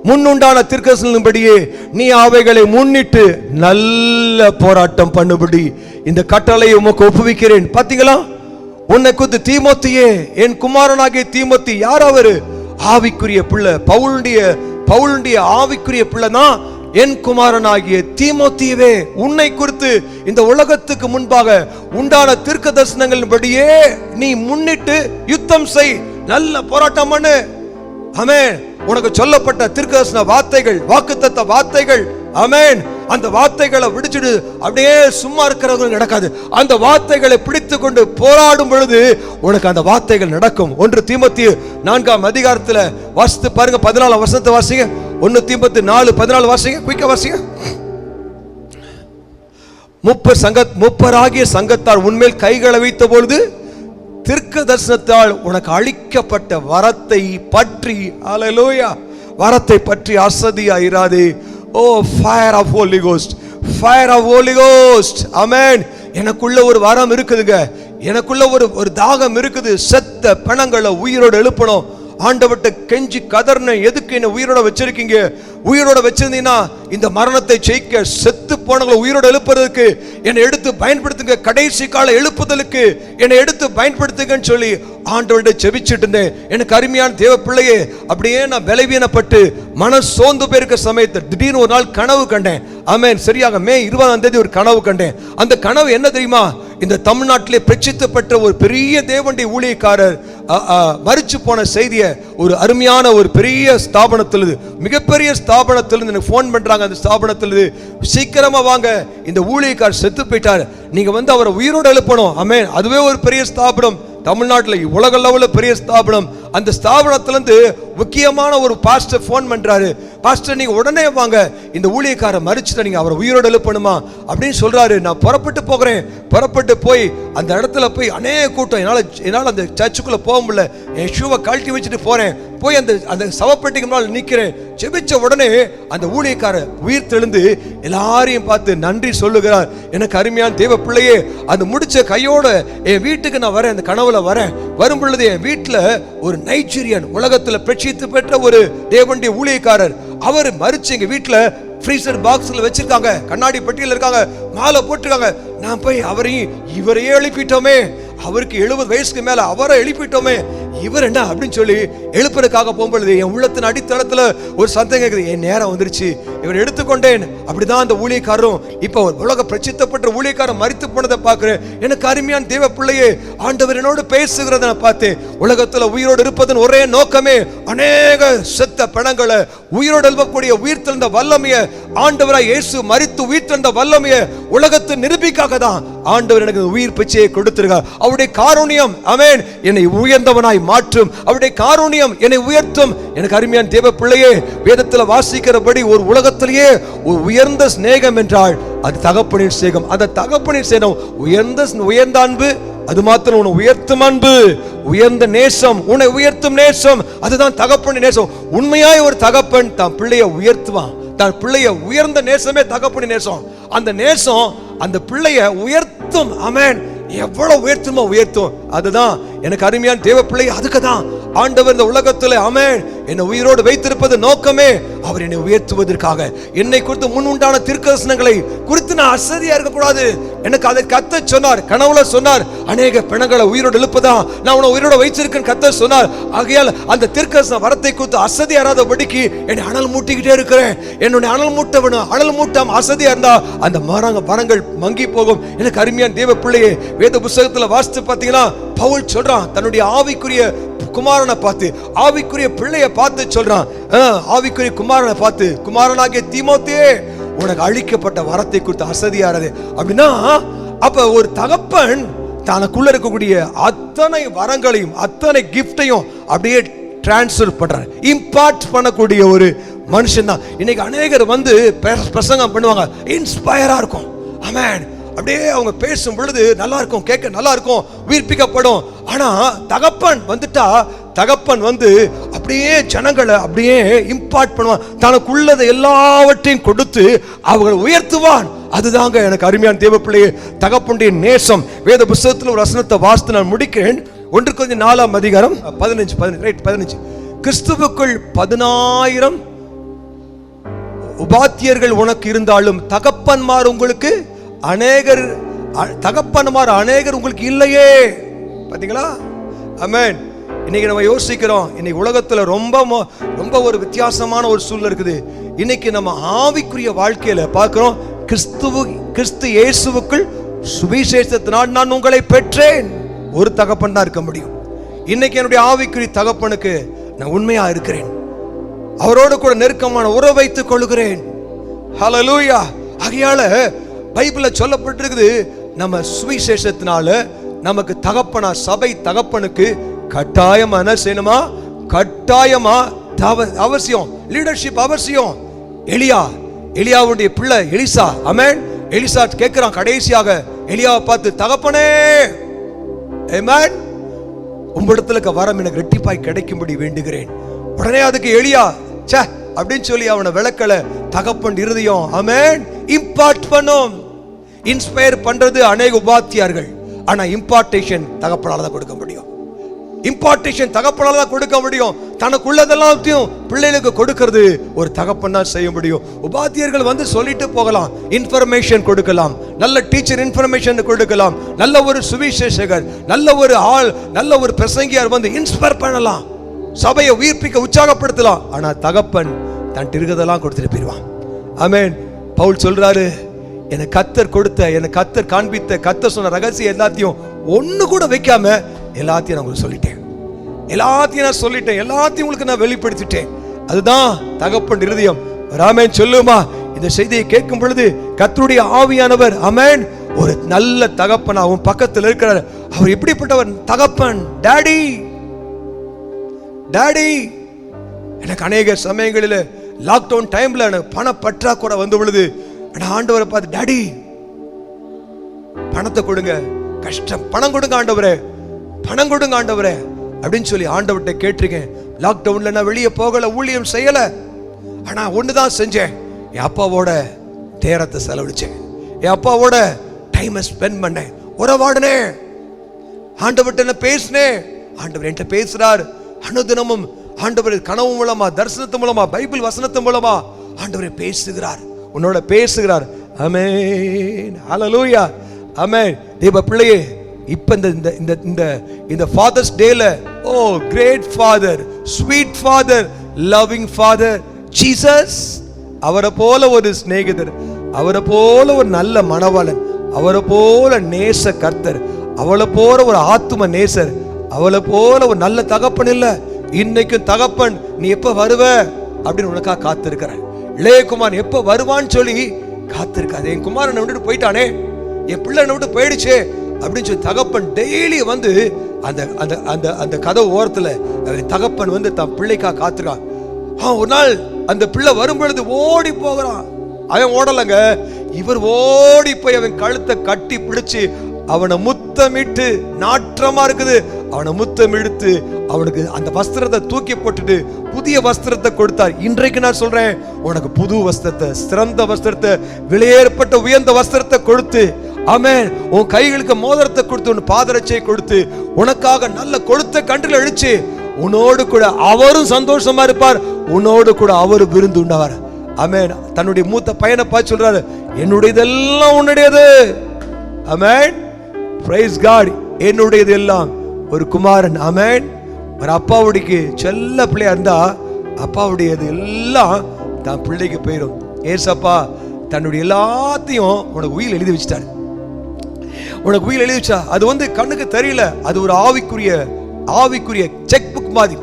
முன்னுண்டான தீர்க்கதரிசனங்களின்படியே நீ அவைகளை முன்னிட்டு நல்ல போராட்டம் பண்ணும்படி இந்த கட்டளையை உமக்கு ஒப்புவிக்கிறேன். பாத்தீங்களா? உன்னை குறித்து தீமோத்தேயே, என் குமாரனாகிய தீமோத்தேயு. யார் அவரு? ஆவிக்குரிய பிள்ளை, பவுலுடைய ஆவிக்குரிய பிள்ளை தான் என் குமாரனாகிய தீமோத்தேயுவே. உன்னை குறித்து இந்த உலகத்துக்கு முன்பாக உண்டான தீர்க்க தரிசனங்களின்படியே நீ முன்னிட்டு யுத்தம் செய், நல்ல போராட்டம் பண்ணு. ஆமென். உனக்கு சொல்லப்பட்ட தீர்க்க தரிசன வார்த்தைகள், வாக்குத்தத்த வார்த்தைகள், ஆமென், அந்த வார்த்தைகளை விடுச்சிடு. அப்படியே சும்மா இருக்கிறவங்க நடக்காது. அந்த வார்த்தைகளை பிடித்து கொண்டு போராடும் பொழுது உனக்கு அந்த வார்த்தைகள் நடக்கும். 1 தீமோத்தேயு 4 வாசித்து பாருங்க. 14 வசனத்தை வாசிங்க. 1 தீமோத்தேயு 4:14 வாசிங்க. குயிக்கா வாசிங்க. முப்பராகிய சங்கத்தார் உன்மேல் கைகளை வைத்த பொழுது தீர்க்க தரிசனத்தால் உனக்கு அளிக்கப்பட்ட வரத்தை பற்றி, ஹல்லேலூயா, வரத்தை பற்றி அசதியா இராதே. ஓ, fire of Holy Ghost, fire of Holy Ghost. ஆமென். எனக்குள்ள ஒரு வரம் இருக்குதுங்க, எனக்குள்ள ஒரு தாகம் இருக்குது. செத்த பணங்களை உயிரோடு எழுப்பணும். ஆண்டவர்ட்ட கெஞ்சி கதர்ன, எதுக்கு என்ன உயிரோட வச்சிருக்கீங்க? உயிரோட வச்சிருந்தீங்கன்னா இந்த மரணத்தை ஜெயிக்க, செத்து போனவங்களை உயிரோட எழுப்புறதுக்கு என்னை எடுத்து பயன்படுத்துங்க, கடைசி கால எழுப்புதலுக்கு என்னை எடுத்து பயன்படுத்துங்கன்னு சொல்லி ஆண்டவர்ட்ட ஜெபிச்சுட்டு இருந்தேன். எனக்கு அருமையான தேவ பிள்ளையே, அப்படியே நான் பலவீனப்பட்டு மன சோர்ந்து போயிருக்க சமயத்தில் திடீர்னு ஒரு நாள் கனவு கண்டேன். ஆமென். சரியாக மே 20 ஒரு கனவு கண்டேன். அந்த கனவு என்ன தெரியுமா? இந்த தமிழ்நாட்டிலே பிரசித்தப்பட்ட ஒரு பெரிய தேவனுடைய ஊழியக்காரர் மரிச்சு போன செய்தியை ஒரு அருமையான ஒரு பெரிய ஸ்தாபனத்திலிருந்து, மிகப்பெரிய ஸ்தாபனத்திலிருந்து எனக்கு ஃபோன் பண்றாங்க. அந்த ஸ்தாபனத்திலிருந்து சீக்கிரமா வாங்க, இந்த ஊழியக்காரர் செத்து போயிட்டார், நீங்க வந்து அவரை உயிரோடு எழுப்பணும். ஆமென். அதுவே ஒரு பெரிய ஸ்தாபனம், தமிழ்நாட்டில் உலக லெவலில் பெரிய ஸ்தாபனம். அந்த ஸ்தாபனத்திலிருந்து முக்கியமான ஒரு பாஸ்டர் ஃபோன் பண்றாரு. பாஸ்டர் நீங்க உடனே வாங்க, இந்த ஊழியக்காரர் மரிச்சுட்டு நீங்க அவரை உயிரோடு எழுப்பணுமா அப்படின்னு சொல்றாரு. நான் புறப்பட்டு போகிறேன். புறப்பட்டு போய் அந்த இடத்துல போய் அநேக கூட்டம், என்னால் அந்த சர்ச்சுக்குள்ள போக முடியல. என் ஷூவை கழட்டி வச்சுட்டு போறேன். போய் அந்த சவப்பெட்டிக்கு முன்னால் நிற்கிறேன். ஜெபிச்ச உடனே அந்த ஊழியக்காரர் உயிர் தெழுந்து எல்லாரையும் பார்த்து நன்றி சொல்லுகிறார். எனக்கு அருமையான தேவ பிள்ளையே, அந்த முடிச்ச கையோட என் வீட்டுக்கு நான் வரேன். அந்த கனவுல வரேன். வரும் பொழுது என் வீட்டில் ஒரு நைஜீரியன், உலகத்தில் பிரசித்தி பெற்ற ஒரு தேவனுடைய ஊழியக்காரர், அவர் மரிச்சு எங்க வீட்டுல ஃப்ரீசர் பாக்ஸ்ல வச்சிருக்காங்க, கண்ணாடி பெட்டியில் இருக்காங்க, மாலை போட்டிருக்காங்க. நான் போய் இவரையே எழுப்பிட்டோமே, அவருக்கு 70 வயசுக்கு மேல அவரை எழுப்பிட்டோமே, இவர் என்ன அப்படின்னு சொல்லி எழுப்பதுக்காக போகும்பொழுது என் உள்ளத்தின் அடித்தளத்துல ஒரு சந்தேகம் கேட்குது. என் நேரம் வந்துருச்சு, இவர் எடுத்துக்கொண்டேன். அப்படிதான் அந்த ஊழியக்காரரும், இப்போ உலக பிரசித்தப்பட்ட ஊழியக்காரர் மரித்து போனதை பார்க்கிறேன். எனக்கு அருமையான தேவ பிள்ளையே, ஆண்டவர் என்னோடு பேசுகிறத நான் பார்த்தேன். உலகத்துல உயிரோடு இருப்பதன் ஒரே நோக்கமே அநேக செத்த பிணங்களை உயிரோடு எழுப்பக்கூடிய உயிர்த்தெழுந்த வல்லமைய ஆண்டவராய் இயேசு மரித்து உயிர்த்தெழுந்த வல்லமைய உலகத்தை நிரூபிக்காக தான் ஆண்டவர் எனக்கு உயிர் பிச்சையை கொடுத்திருக்கார். அவருடைய காருண்யம் ஆமென் என்னை உயர்ந்தவனாய் மாற்றும். அவருடைய காருண்யம் என்னை உயர்த்தும். எனக்கு அருமையான தேவ பிள்ளையே, வேதத்தில் வாசிக்கிறபடி ஒரு உலகத்திலேயே ஒரு உயர்ந்த சிநேகம் என்றால் அது தகப்பனின் சிநேகம். அந்த தகப்பனின் சிநேகம் உயர்ந்த அன்பு, அது மாத்திரம் உன்னை உயர்த்தும் அன்பு, உயர்ந்த நேசம், உன்னை உயர்த்தும் நேசம், அதுதான் தகப்பனின் நேசம். உண்மையாய் ஒரு தகப்பன் தான் பிள்ளைய உயர்த்துவான். தான் பிள்ளைய உயர்ந்த நேசமே தகப்பனின் நேசம். அந்த நேசம் அந்த பிள்ளைய உயர்த்தும். ஆமென். எவ்வளவு உயர்த்துமோ உயர்த்தும். அதுதான் எனக்கு அருமையான தேவ பிள்ளை. அதுக்கு தான் ஆண்டவர் இந்த உலகத்தில் ஆமென் என்னை உயிரோடு வைத்திருப்பது நோக்கமே அவர் என்னை உயர்த்துவதற்காக. என்னை குறித்து முன் உண்டான தீர்க்கதரிசனங்களை குறித்து நான் அசதியா இருக்கக்கூடாது. எனக்கு அதை கர்த்தர் சொன்னார், கனவுல சொன்னார், அநேக பிணங்களை உயிரோடு எழுப்பதா நான் உன்னை உயிரோடு வைத்திருக்கேன் கர்த்தர் சொன்னார். ஆகையால் அந்த தீர்க்கதரிசன வரத்தை குறித்து அசதி யாராதபடிக்கு என்னை அனல் மூட்டிக்கிட்டே இருக்கிறேன். என்னுடைய அனல் மூட்டவனும் அனல் மூட்டாம அசதியா இருந்தா அந்த மரங்கள் மங்கி போகும். எனக்கு அருமையான தேவ பிள்ளையே, வேத புத்தகத்துல வாசித்து பார்த்தீங்கன்னா பவுல் சொல்றான், தன்னுடைய ஆவிக்குரிய குமாரனை பார்த்து, ஆவிக்குரிய பிள்ளைய பார்த்து சொல்றான், ஆவிக்குரிய குமாரனை பார்த்து, குமாரனாகிய தீமோத்தேயே உனக்கு அளிக்கப்பட்ட வரத்தை குறித்து அசதியாரது அப்படின்னா, அப்ப ஒரு தகப்பன் தனக்குள்ள இருக்கக்கூடிய அத்தனை வரங்களையும் அத்தனை கிஃப்டையும் அப்படியே டிரான்ஸ்ஃபர் பண்றாரு, இம்பார்ட் பண்ணக்கூடிய ஒரு மனுஷன் தான். இன்னைக்கு அநேகர் வந்து பிரசங்கம் பண்ணுவாங்க, இன்ஸ்பயரா இருக்கும். ஆமென். அப்படியே அவங்க பேசும் பொழுது நல்லா இருக்கும், கேட்க நல்லா இருக்கும், உயிர்ப்பிக்கப்படும். ஆனா தகப்பன் வந்துட்டா, தகப்பன் வந்து அப்படியே ஜனங்களை அப்படியே இம்பார்ட் பண்ணுவான். தனக்குள்ளதை எல்லாவற்றையும் கொடுத்து அவங்களை உயர்த்துவான். அதுதாங்க எனக்கு அருமையான தேவ பிள்ளையே தகப்பனுடைய நேசம். வேத புத்தகத்தில் ஒரு வசனத்தை வாசித்து நான் முடிக்கிறேன். 1 கொரிந்தியர் 4ஆம் அதிகாரம் 15. கிறிஸ்துவுக்குள் 10,000 உபாத்தியர்கள் உனக்கு இருந்தாலும் தகப்பன்மார் உங்களுக்கு அநேகர் உங்களுக்கு இல்லையே. பாத்தீங்களா? ஆமென். இன்னைக்கு நம்ம யோசிக்கிறோம், இன்னைக்கு உலகத்துல ரொம்ப ஒரு வித்தியாசமான ஒரு சூழ்நிலை இருக்குது. இன்னைக்கு நம்ம ஆவிக்குரிய வாழ்க்கையில பார்க்கிறோம், கிறிஸ்து இயேசுவுக்குள் சுவிசேஷத்தினால் நான் உங்களை பெற்றேன். ஒரு தகப்பன் தான் இருக்க முடியும். இன்னைக்கு என்னுடைய ஆவிக்குரிய தகப்பனுக்கு நான் உண்மையா இருக்கிறேன், அவரோடு கூட நெருக்கமான உறவு வைத்துக் கொள்கிறேன். ஹல்லேலூயா. ஆகையால பைபிள்ல சொல்லப்பட்டிருக்குது, நம்ம சுவிசேஷத்தினால நமக்கு தகப்பனா, சபை தகப்பனுக்கு கட்டாயமா என்ன செய்யணுமா? கட்டாயமா அவசியம், லீடர்ஷிப் அவசியம். எலியாவுடைய பிள்ளை எலிசா, ஆமென். எலிசா கேட்கிறான் கடைசியாக எலியாவை பார்த்து, தகப்பனே, ஆமென், உம்மிடத்துல வரம் எனக்கு ரெட்டிப்பாய் கிடைக்கும்படி வேண்டுகிறேன். உடனே அதுக்கு எலியா அப்படின்னு சொல்லி அவனை விளக்கல. தகப்பன் இருதயம் ஆமென் இம்பார்ட் பண்ணும். இன்ஸ்பயர் பண்றது அநேக உபாத்தியார்கள், ஆனா இம்பார்ட்டேஷன் தகப்பனால தான் கொடுக்க முடியும். இம்பார்ட்டேஷன் தகப்பனால தான் கொடுக்க முடியும். தனக்குள்ளதெல்லாத்தையும் பிள்ளைகளுக்கு கொடுக்கிறது ஒரு தகப்பன் தான் செய்ய முடியும். உபாத்தியர்கள் வந்து சொல்லிட்டு போகலாம், இன்ஃபர்மேஷன் கொடுக்கலாம், நல்ல டீச்சர் இன்ஃபர்மேஷன் கொடுக்கலாம், நல்ல ஒரு சுவிசேஷகர், நல்ல ஒரு ஆள், நல்ல ஒரு பிரசங்கியார் வந்து இன்ஸ்பயர் பண்ணலாம், சபையை உயிர்ப்பிக்க உற்சாகப்படுத்தலாம். ஆனா தகப்பன் தன் திருகதெல்லாம் கொடுத்துட்டு போயிடுவான். ஆமென். பவுல் சொல்றாரு, எனக்கு கத்தர் கொடுத்த, எனக்கு கத்தர் காண்பித்த, கத்தர் சொன்ன ரகசியம் எல்லாத்தையும் ஒண்ணு கூட வைக்காம எல்லாத்தையும் நான் உங்களுக்கு சொல்லிட்டேன். எல்லாத்தையும் நான் சொல்லிட்டேன். எல்லாத்தையும் உங்களுக்கு நான் வெளிப்படுத்திட்டேன். அதுதான் தகப்பன் இருதயம். ஆமென் சொல்லுமா? இந்த செய்தியை கேட்கும் பொழுது கர்த்தருடைய ஆவியானவர் ஆமென் ஒரு நல்ல தகப்பன் அவன் பக்கத்தில் இருக்கிறார். அவர் எப்படிப்பட்டவர்? தகப்பன், டாடி. டாடி எனக்கு அநேக சமயங்களில் லாக்டவுன் டைம்ல எனக்கு பண பற்றாக்குறை வந்த பொழுது ஆண்டவரை பார்த்து, டாடி பணத்தை கொடுங்க, கஷ்டம், பணம் கொடுங்க ஆண்டவரே, பணம் கொடுங்க ஆண்டவரே அப்படின்னு சொல்லி ஆண்டவர்கிட்ட கேட்டிருக்கேன். லாக்டவுன்ல நான் வெளியே போகல, ஊழியம் செய்யல, ஆனா ஒண்ணுதான் செஞ்சேன், என் அப்பாவோட நேரத்தை செலவழிச்சேன், என் அப்பாவோட டைமை ஸ்பெண்ட் பண்ணேன், உறவாடினே, ஆண்டவர்கிட்ட என்ன பேசினேன். ஆண்டவர் என்கிட்ட பேசுறார் அனுதினமும். ஆண்டவர் கனவு மூலமா, தரிசனத்து மூலமா, பைபிள் வசனத்து மூலமா ஆண்டவரை பேசுகிறார், உன்னோட பேசுகிறார். ஆமென், ஹல்லேலூயா, ஆமென். தேவ பிள்ளையே, இப்ப இந்த ஃபாதர்ஸ் டேல, oh great father, sweet father, loving father Jesus, அவரை போல ஒரு சிநேகிதர், அவரை போல ஒரு நல்ல மணவாளன், அவரை போல நேச கர்த்தர், அவளை போல ஒரு ஆத்தும நேசர், அவளை போல ஒரு நல்ல தகப்பன் இல்ல. இன்னைக்கும் தகப்பன் நீ எப்ப வருவ அப்படின்னு உனக்கா காத்திருக்கிறேன். இளைய குமாரன் எப்ப வருவான்னு சொல்லி காத்திருக்காது. என் குமாரனை விட்டுட்டு போயிட்டானே, என் பிள்ளை விட்டு போயிடுச்சே அப்படின்னு சொல்லி தகப்பன் டெய்லி வந்து அந்த அந்த அந்த அந்த கதவு ஓரத்துல தகப்பன் வந்து தன் பிள்ளைக்கா காத்திருக்கான். ஒரு நாள் அந்த பிள்ளை வரும் பொழுது ஓடி போகிறான். அவன் ஓடலங்க, இவர் ஓடி போய் அவன் கழுத்தை கட்டி பிடிச்சு அவனை முத்தமிட்டு, நாற்றமா இருக்குது, அவனை முத்தம் இழுத்து அவனுக்கு அந்த வஸ்திரத்தை தூக்கி போட்டுட்டு புதிய வஸ்திரத்தை கொடுத்தார். இன்றைக்கு நான் சொல்றேன், உனக்கு புது வஸ்திரத்தை, சிறந்த வஸ்திரத்தை, விலையேறப்பட்ட உயர்ந்த வஸ்திரத்தை கொடுத்து, ஆமென், உன் கைகளுக்கு மோதிரத்தை கொடுத்து, உன் பாதரட்சை கொடுத்து, உனக்காக நல்ல கொழுத்த கன்றுல அழிச்சு, உன்னோடு கூட அவரும் சந்தோஷமா இருப்பார், உன்னோடு கூட அவரு விருந்து உண்டவர். ஆமென். தன்னுடைய மூத்த பையனை பார்த்து சொல்றாரு, என்னுடையதெல்லாம் உன்னுடையது. ஆமென், பிரைஸ் காட். என்னுடையது எல்லாம் ஒரு குமாரன். ஆமென். ஒரு அப்பாவுடைய செல்ல பிள்ளையா இருந்தா அப்பாவுடையது எல்லாம் தான் பிள்ளைக்கு போயிடும். ஏசப்பா தன்னுடைய எல்லாத்தையும் உனக்கு உயிர் எழுதி வச்சிட்டாரு. உனக்கு உயிர் எழுதி வச்சா அது வந்து கண்ணுக்கு தெரியல, அது ஒரு ஆவிக்குரிய செக் புக் மாதிரி.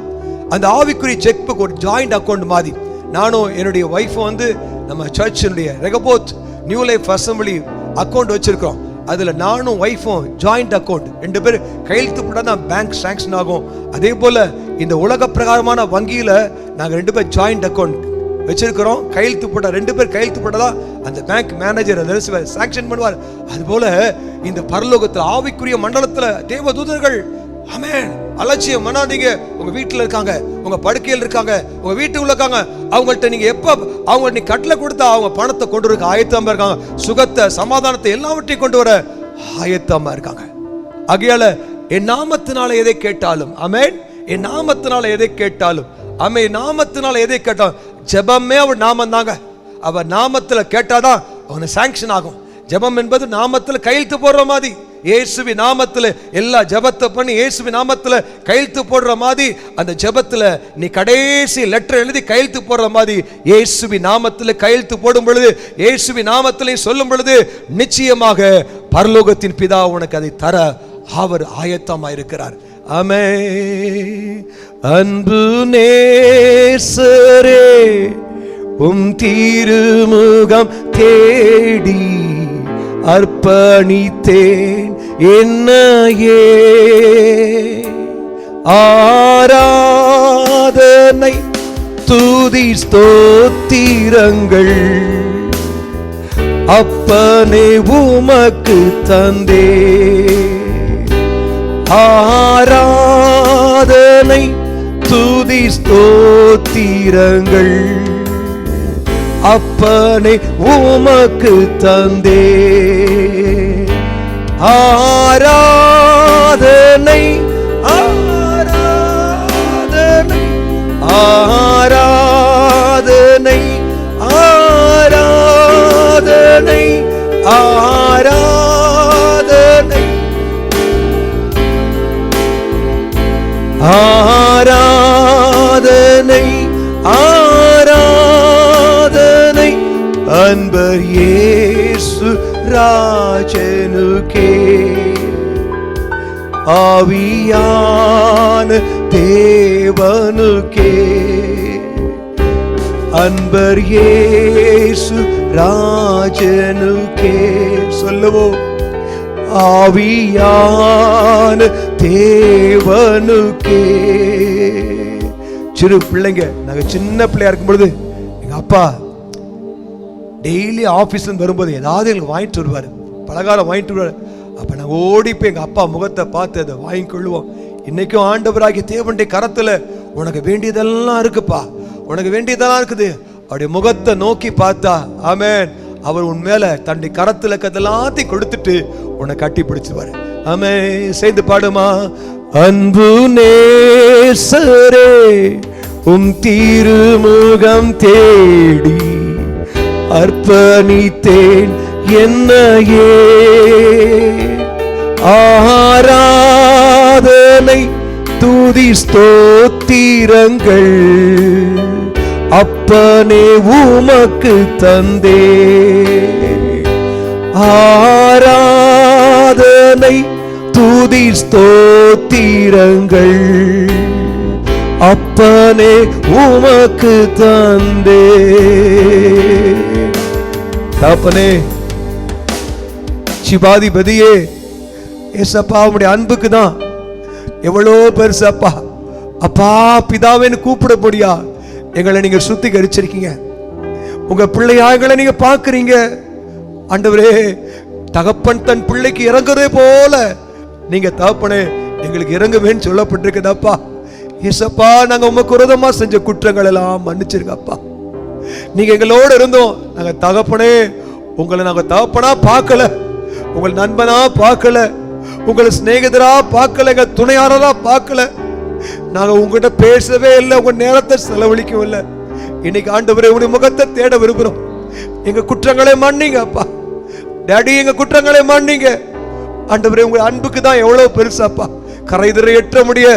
அந்த ஆவிக்குரிய செக் புக் ஒரு ஜாயிண்ட் அக்கௌண்ட் மாதிரி. நானும் என்னுடைய ஒய்ஃபும் வந்து நம்ம சர்ச்சினுடைய Rehoboth new life assembly account வச்சிருக்கோம். அதுல நானும் ஒய்ஃபும் ஜாயிண்ட் அக்கௌண்ட், 2 பேர் கையெழுத்து போட்டா தான் பேங்க் சாங்ஷன் ஆகும். அதே போல இந்த உலக பிரகாரமான வங்கியில நாங்க 2 பேர் ஜாயிண்ட் அக்கௌண்ட் வச்சிருக்கிறோம். கையெழுத்து போட்டா 2 பேர் கையெழுத்து போட்டா அந்த பேங்க் மேனேஜர் அதை சாங்ஷன் பண்ணுவார். அது போல இந்த பரலோகத்துல ஆவிக்குரிய மண்டலத்துல தேவ தூதர்கள், ஆமென், அலட்சியம் பண்ணாதீங்க. உங்க வீட்டுல இருக்காங்க, உங்க படுக்கையில் இருக்காங்க, உங்க வீட்டுக்குள்ள இருக்காங்க, அவங்கள்ட்ட நீங்க எப்ப அவங்க நீ கட்டளை கொடுத்தா அவங்க பணத்தை கொண்டு வர ஆயத்தமா இருக்காங்க, சுகத்தை, சமாதானத்தை எல்லாவற்றையும் கொண்டு வர ஆயத்தமா இருக்காங்க. ஆகையால என் நாமத்தினால எதை கேட்டாலும், ஆமென், என் நாமத்தினால எதை கேட்டாலும், ஆமென், நாமத்தினால எதை கேட்டாலும், ஜெபமே அவர் நாமம் தாங்க. அவர் நாமத்துல கேட்டாதான் அவனை சாங்ஷன் ஆகும். ஜெபம் என்பது நாமத்துல கையெழுத்து போடுற மாதிரி, இயேசுவி நாமத்துல எல்லா ஜெபத்தை பண்ணி இயேசுவி நாமத்துல கையெழுத்து போடுற மாதிரி, அந்த ஜெபத்துல நீ கடைசி லெட்டர் எழுதி கையெழுத்து போடுற மாதிரி இயேசுவி நாமத்துல கையெழுத்து போடும் பொழுது, இயேசுவி நாமத்திலே சொல்லும் பொழுது, நிச்சயமாக பரலோகத்தின் பிதா உனக்கு அதை தர அவர் ஆயத்தமா இருக்கிறார். ஆமென். அன்பு நேசரே, திருமுகம் தேடி அர்ப்பணித்தேன் என்னையே, ஆராதனை துதி ஸ்தோத்திரங்கள் அப்பனே உமக்கு தந்தே, ஆராதனை துதி ஸ்தோத்திரங்கள் அப்பனே உமக்கு தந்தே, ஆராதனை ஆராதனை ஆராதனை ஆராதனை ஆராதனை ஆராதனை ஆராதனை அன்பர் இயேசு ராஜனுக்கே ஆவியான தேவனுக்கே அன்பர் இயேசு ராஜனுக்கே சொல்லுவோம் ஆவியான தேவனுக்கே. சிறு பிள்ளைங்க, நாங்க சின்ன பிள்ளையா இருக்கும் பொழுது எங்க அப்பா டெய்லி ஆபீஸ்ல வரும்போது ஏதாவது எங்களுக்கு வாங்கிட்டு வருவாரு, பலகாரம் வாங்கிட்டு வருவாரு. அப்ப நாங்க ஓடி போய் எங்க அப்பா முகத்தை பார்த்து அதை வாங்கி கொள்ளுவோம். இன்னைக்கும் ஆண்டவராகிய தேவனுடைய கரத்துல உனக்கு வேண்டியதெல்லாம் இருக்குப்பா, உனக்கு வேண்டியதெல்லாம் இருக்குது. அவருடைய முகத்தை நோக்கி பார்த்தா ஆமென், அவர் உன் மேல தன்னுடைய கரத்துல எல்லாத்தையும் கொடுத்துட்டு உன்னை கட்டி பிடிச்சுவாரு. ஆமென். சேர்ந்து பாடுமா. அன்பு நேசரே உம் திருமுகம் தேடி அர்ப்பணித்தேன் என்னையே, ஆராதனை துதி ஸ்தோத்திரங்கள் அப்பனே உமக்கு தந்தே, ஆராதனை துதி ஸ்தோத்திரங்கள் அப்பனே உமக்கு தந்தே. அப்பனே சிவாதிபதியே ஏசப்பா, உம்முடைய அன்புக்கு தான் எவ்வளோ பெருசு அப்பா. அப்பா பிதாவேன்னு கூப்பிட முடியா எங்களை நீங்க சுத்திகரிச்சிருக்கீங்க. உங்க பிள்ளையா எங்களை நீங்க பாக்குறீங்க. ஆண்டவரே, தகப்பன் தன் பிள்ளைக்கு இறங்குறதே போல நீங்க தகப்பனே எங்களுக்கு இறங்குவேன்னு சொல்லப்பட்டிருக்குதாப்பா. ஏசப்பா, நாங்க உமக்கு விரோதமா செஞ்ச குற்றங்கள் எல்லாம் மன்னிச்சிருக்கப்பா. நீங்க எங்களோட இருந்தோம். நாங்க தகப்பனே உங்களை நாங்க தகப்பனா பார்க்கல, உங்களை நண்பனா பார்க்கல, உங்களை சிநேகிதரா பார்க்கல, எங்க துணையாரரா பார்க்கல. நாங்க உங்ககிட்ட பேசவே இல்லை, உங்க நேரத்தை செலவழிக்கவும் இல்லை. இன்னைக்கு ஆண்டவரே உங்களுடைய முகத்தை தேட விரும்புறோம். எங்க குற்றங்களை மன்னிங்க அப்பா. டாடி, எங்க குற்றங்களை மன்னிங்க ஆண்டவரே. உங்க அன்புக்கு தான் எவ்வளவு பெருசாப்பா. கரைதிரை எட்ட முடிய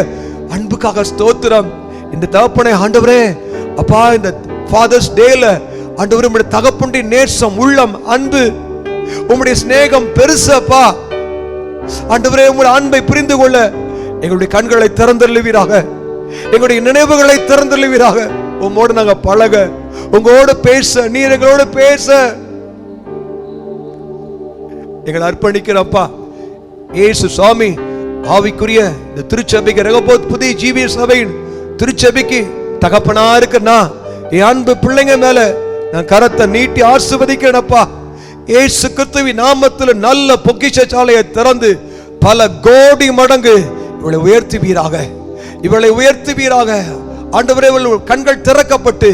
அன்புக்காக ஸ்தோத்திரம். இந்த தகப்பனை ஆண்டவரே அப்பா, இந்த ஃபாதர்ஸ் டேல ஆண்டவரே உங்களுடைய தகப்பனுடைய நேசம், உள்ளம், அன்பு, உங்களுடைய சிநேகம் பெருசாப்பா. ஆண்டவரே, உங்களுடைய அன்பை புரிந்து கொள்ள எங்களுடைய கண்களை திறந்தள்ளுவீராக, எங்களுடைய நினைவுகளை திறந்தள்ளுவீராக. உங்களோடு நாங்க பழக, உங்களோடு பேச, நீர் எங்களோடு பேச எங்களை அர்ப்பணிக்கிறப்பா. ஏசு சுவாமி ஆவிக்குரிய இந்த திருச்சபைக்கு, ரெகோபோத் புதிய ஜீவிய சபையின் திருச்சபைக்கு தகப்பனா இருக்குன்னா என் அன்பு பிள்ளைங்க மேல நான் கரத்தை நீட்டி ஆசீர்வதிக்கிறேனப்பா. ஏசு கிறிஸ்துவின் நாமத்தில் நல்ல பொக்கிஷ சாலையை திறந்து பல கோடி மடங்கு இவளை உயர்த்துவீராக, இவளை உயர்த்துவீராக. ஆண்டவரே, கண்கள் திறக்கப்பட்டு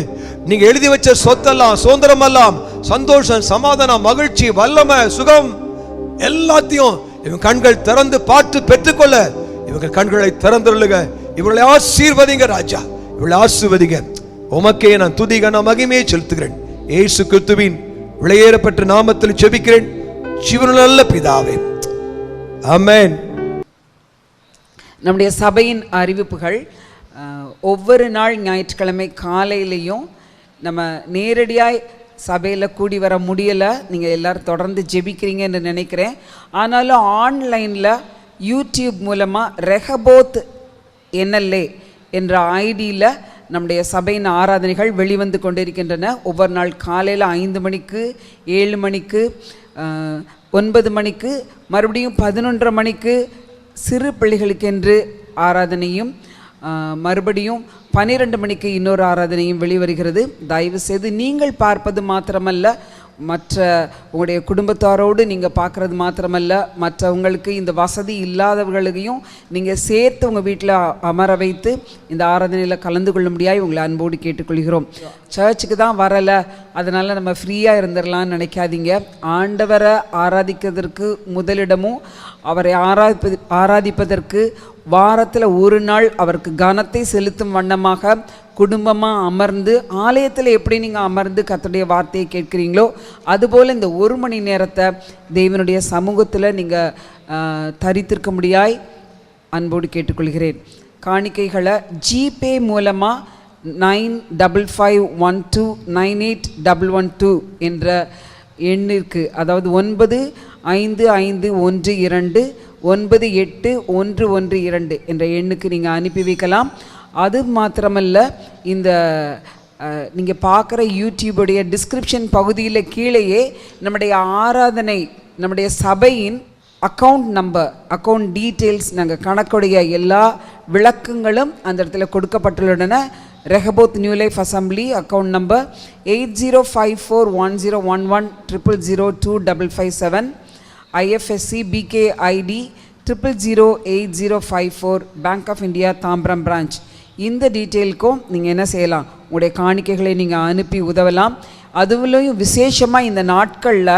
நீங்க எழுதி வச்ச சொத்தெல்லாம், சுதந்திரம் எல்லாம், சந்தோஷம், சமாதானம், மகிழ்ச்சி, வல்லமை, சுகம் எல்லாத்தையும் இவங்க கண்கள் திறந்து பார்த்து பெற்றுக்கொள்ள இவங்க கண்களை திறந்துள்ளுங்க. இவளை ஆசீர்வதிங்க ராஜா, இவளை ஆசீர்வதிங்க. உமக்கே நான் துதிகன மகிமையை செலுத்துகிறேன். ஏசு கிறிஸ்துவின் விலையேறப்பட்ட நாமத்தில் ஜெபிக்கிறேன் ஜீவனுள்ள நல்ல பிதாவே, ஆமென். நம்முடைய சபையின் அறிவிப்புகள் ஒவ்வொரு நாள் ஞாயிற்றுக்கிழமை காலையிலையும் நம்ம நேரடியாய் சபையில் கூடி வர முடியலை. நீங்கள் எல்லோரும் தொடர்ந்து ஜெபிக்கிறீங்கன்னு நினைக்கிறேன். ஆனாலும் ஆன்லைனில் யூடியூப் மூலமாக ரெகபோத் NLA என்ற ஐடியில் நம்முடைய சபையின் ஆராதனைகள் வெளிவந்து கொண்டிருக்கின்றன. ஒவ்வொரு நாள் காலையில் 5 மணிக்கு, 7 மணிக்கு, 9 மணிக்கு, மறுபடியும் 11:30 மணிக்கு சிறு பிள்ளைகளுக்கென்று ஆராதனையும், மறுபடியும் 12 மணிக்கு இன்னொரு ஆராதனையும் வெளிவருகிறது. தயவு செய்து நீங்கள் பார்ப்பது மாத்திரமல்ல, மற்ற உங்களுடைய குடும்பத்தாரோடு நீங்கள் பார்க்குறது மாத்திரமல்ல, மற்றவங்களுக்கு இந்த வசதி இல்லாதவர்களையும் நீங்கள் சேர்த்து உங்கள் வீட்டில் அமர வைத்து இந்த ஆராதனையில் கலந்து கொள்ள முடியாது உங்களை அன்போடு கேட்டுக்கொள்கிறோம். சர்ச்சுக்கு தான் வரலை, அதனால் நம்ம ஃப்ரீயாக இருந்துடலான்னு நினைக்காதீங்க. ஆண்டவரை ஆராதிக்கிறதுக்கு முதலிடமும் அவரை ஆராதிப்பதற்கு வாரத்தில் ஒரு நாள் அவருக்கு கனத்தை செலுத்தும் வண்ணமாக குடும்பமாக அமர்ந்து, ஆலயத்தில் எப்படி நீங்கள் அமர்ந்து கர்த்தருடைய வார்த்தையை கேட்குறீங்களோ அதுபோல் இந்த 1 மணி நேரத்தை தேவனுடைய சமூகத்தில் நீங்கள் தரித்திருக்க முடியாய் அன்போடு கேட்டுக்கொள்கிறேன். காணிக்கைகளை ஜிபே மூலமாக 9551298112 என்ற எண்ணிற்கு, அதாவது 9551298112 என்ற எண்ணுக்கு நீங்கள் அனுப்பி வைக்கலாம். அது மாத்திரமல்ல, இந்த நீங்கள் பார்க்குற யூடியூபுடைய டிஸ்கிரிப்ஷன் பகுதியில் கீழேயே நம்முடைய ஆராதனை, நம்முடைய சபையின் அக்கௌண்ட் நம்பர், அக்கௌண்ட் டீட்டெயில்ஸ், நாங்கள் கணக்குடைய எல்லா விளக்கங்களும் அந்த இடத்துல கொடுக்கப்பட்டுள்ளன. Rehoboth new life assembly account number 8054101100025557, IFSC BK ID 008054, bank of India Tambaram branch. இந்த டீட்டெயிலுக்கும் நீங்கள் என்ன செய்யலாம், உங்களுடைய காணிக்கைகளை நீங்கள் அனுப்பி உதவலாம். அதுவிலையும் விசேஷமாக இந்த நாட்களில்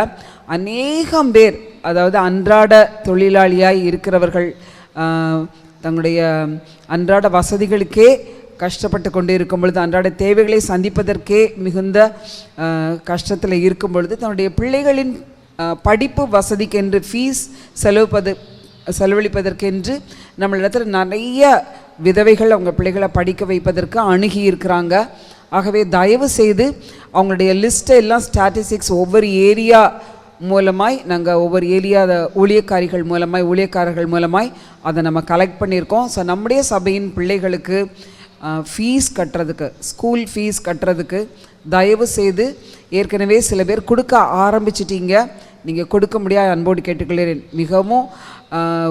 அநேகம் பேர், அதாவது அன்றாட தொழிலாளியாய் இருக்கிறவர்கள், தங்களுடைய அன்றாட வசதிகளுக்கே கஷ்டப்பட்டு கொண்டு இருக்கும் பொழுது, அன்றாட தேவைகளை சந்திப்பதற்கே மிகுந்த கஷ்டத்தில் இருக்கும் பொழுது, தன்னுடைய பிள்ளைகளின் படிப்பு வசதிக்கென்று ஃபீஸ் செலவழிப்பதற்கென்று நம்மளிடத்தில் நிறைய விதவைகள் அவங்க பிள்ளைகளை படிக்க வைப்பதற்கு அணுகி இருக்கிறாங்க. ஆகவே தயவு செய்து அவங்களுடைய லிஸ்ட்டை எல்லாம் ஸ்டாட்டிஸ்டிக்ஸ் ஒவ்வொரு ஏரியா மூலமாய், நாங்கள் ஒவ்வொரு ஏரியா ஊழியக்காரர்கள் மூலமாய் அதை நம்ம கலெக்ட் பண்ணியிருக்கோம். ஸோ நம்முடைய சபையின் பிள்ளைகளுக்கு ஃபீஸ் கட்டுறதுக்கு, ஸ்கூல் ஃபீஸ் கட்டுறதுக்கு தயவு செய்து, ஏற்கனவே சில பேர் கொடுக்க ஆரம்பிச்சிட்டிங்க, நீங்கள் கொடுக்க முடியாது அன்போடு கேட்டுக்கொள்கிறேன். மிகவும்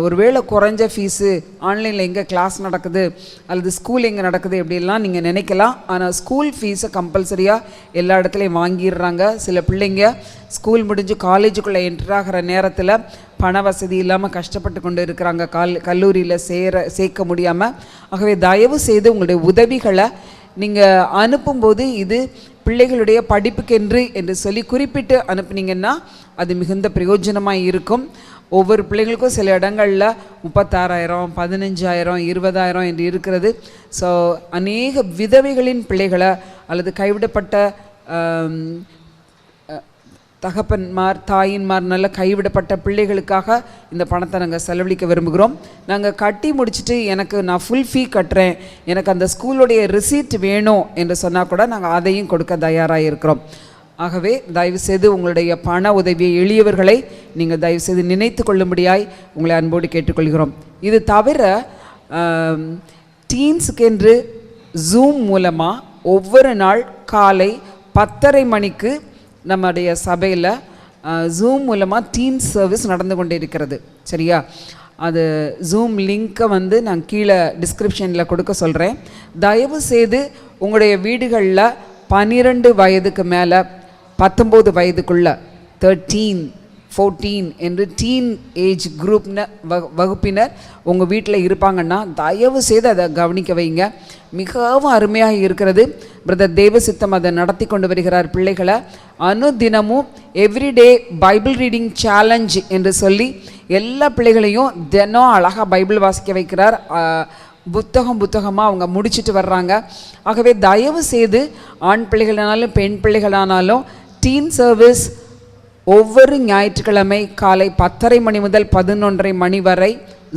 ஒருவேளை குறைஞ்ச ஃபீஸு, ஆன்லைனில் எங்கே கிளாஸ் நடக்குது அல்லது ஸ்கூல் எங்கே நடக்குது இப்படிலாம் நீங்கள் நினைக்கலாம். ஆனால் ஸ்கூல் ஃபீஸை கம்பல்சரியாக எல்லா இடத்துலையும் வாங்கிடுறாங்க. சில பிள்ளைங்க ஸ்கூல் முடிஞ்சு காலேஜுக்குள்ளே என்டர் ஆகிற நேரத்தில் பண வசதி இல்லாமல் கஷ்டப்பட்டு கொண்டு இருக்கிறாங்க, கல்லூரியில் சேர்க்க முடியாமல். ஆகவே தயவு செய்து உங்களுடைய உதவிகளை நீங்கள் அனுப்பும்போது இது பிள்ளைகளுடைய படிப்புக்கென்று என்று சொல்லி குறிப்பிட்டு அனுப்புனீங்கன்னா அது மிகுந்த பிரயோஜனமாக இருக்கும். ஒவ்வொரு பிள்ளைகளுக்கும் சில இடங்களில் 36,000, 15,000, 20,000 என்று இருக்கிறது. ஸோ அநேக விதவைகளின் பிள்ளைகளை அல்லது கைவிடப்பட்ட தகப்பன்மார், தாயின்மார், நல்ல கைவிடப்பட்ட பிள்ளைகளுக்காக இந்த பணத்தை நாங்கள் செலவழிக்க விரும்புகிறோம். நாங்கள் கட்டி முடிச்சுட்டு நான் ஃபுல் ஃபீ கட்டுறேன், எனக்கு அந்த ஸ்கூலுடைய ரிசீட் வேணும் என்று சொன்னால் கூட நாங்கள் அதையும் கொடுக்க தயாராக இருக்கிறோம். ஆகவே தயவுசெய்து உங்களுடைய பண உதவியை, எளியவர்களை நீங்கள் தயவுசெய்து நினைத்து கொள்ளும்படியாய் உங்களை அன்போடு கேட்டுக்கொள்கிறோம். இது தவிர டீன்ஸுக்கென்று ஜூம் மூலமாக ஒவ்வொரு நாள் காலை 10:30 மணிக்கு நம்முடைய சபையில் ஜூம் மூலமாக டீன் சர்வீஸ் நடந்து கொண்டு இருக்கிறது. சரியா? அது ஜூம் லிங்க்கை நான் கீழே டிஸ்கிரிப்ஷனில் கொடுக்க சொல்கிறேன். தயவு செய்து உங்களுடைய வீடுகளில் 12 வயதுக்கு மேலே 19 வயதுக்குள்ள 13, 14 என்று டீன் ஏஜ் வகுப்பினர் உங்கள் வீட்டில் இருப்பாங்கன்னா தயவு செய்து அதை கவனிக்க வைங்க. மிகவும் அருமையாக இருக்கிறது. பிரதர் தேவசித்தம் அதை நடத்தி கொண்டு வருகிறார். பிள்ளைகளை அனுதினமும் எவ்ரிடே பைபிள் ரீடிங் சேலஞ்ச் என்று சொல்லி எல்லா பிள்ளைகளையும் தினம் அழகாக பைபிள் வாசிக்க வைக்கிறார். புத்தகமாக அவங்க முடிச்சுட்டு வர்றாங்க. ஆகவே தயவு செய்து ஆண் பிள்ளைகளானாலும் பெண் பிள்ளைகளானாலும் டீன் சர்வீஸ் ஒவ்வொரு ஞாயிற்றுக்கிழமை காலை 10:30 மணி முதல் 11:30 மணி வரை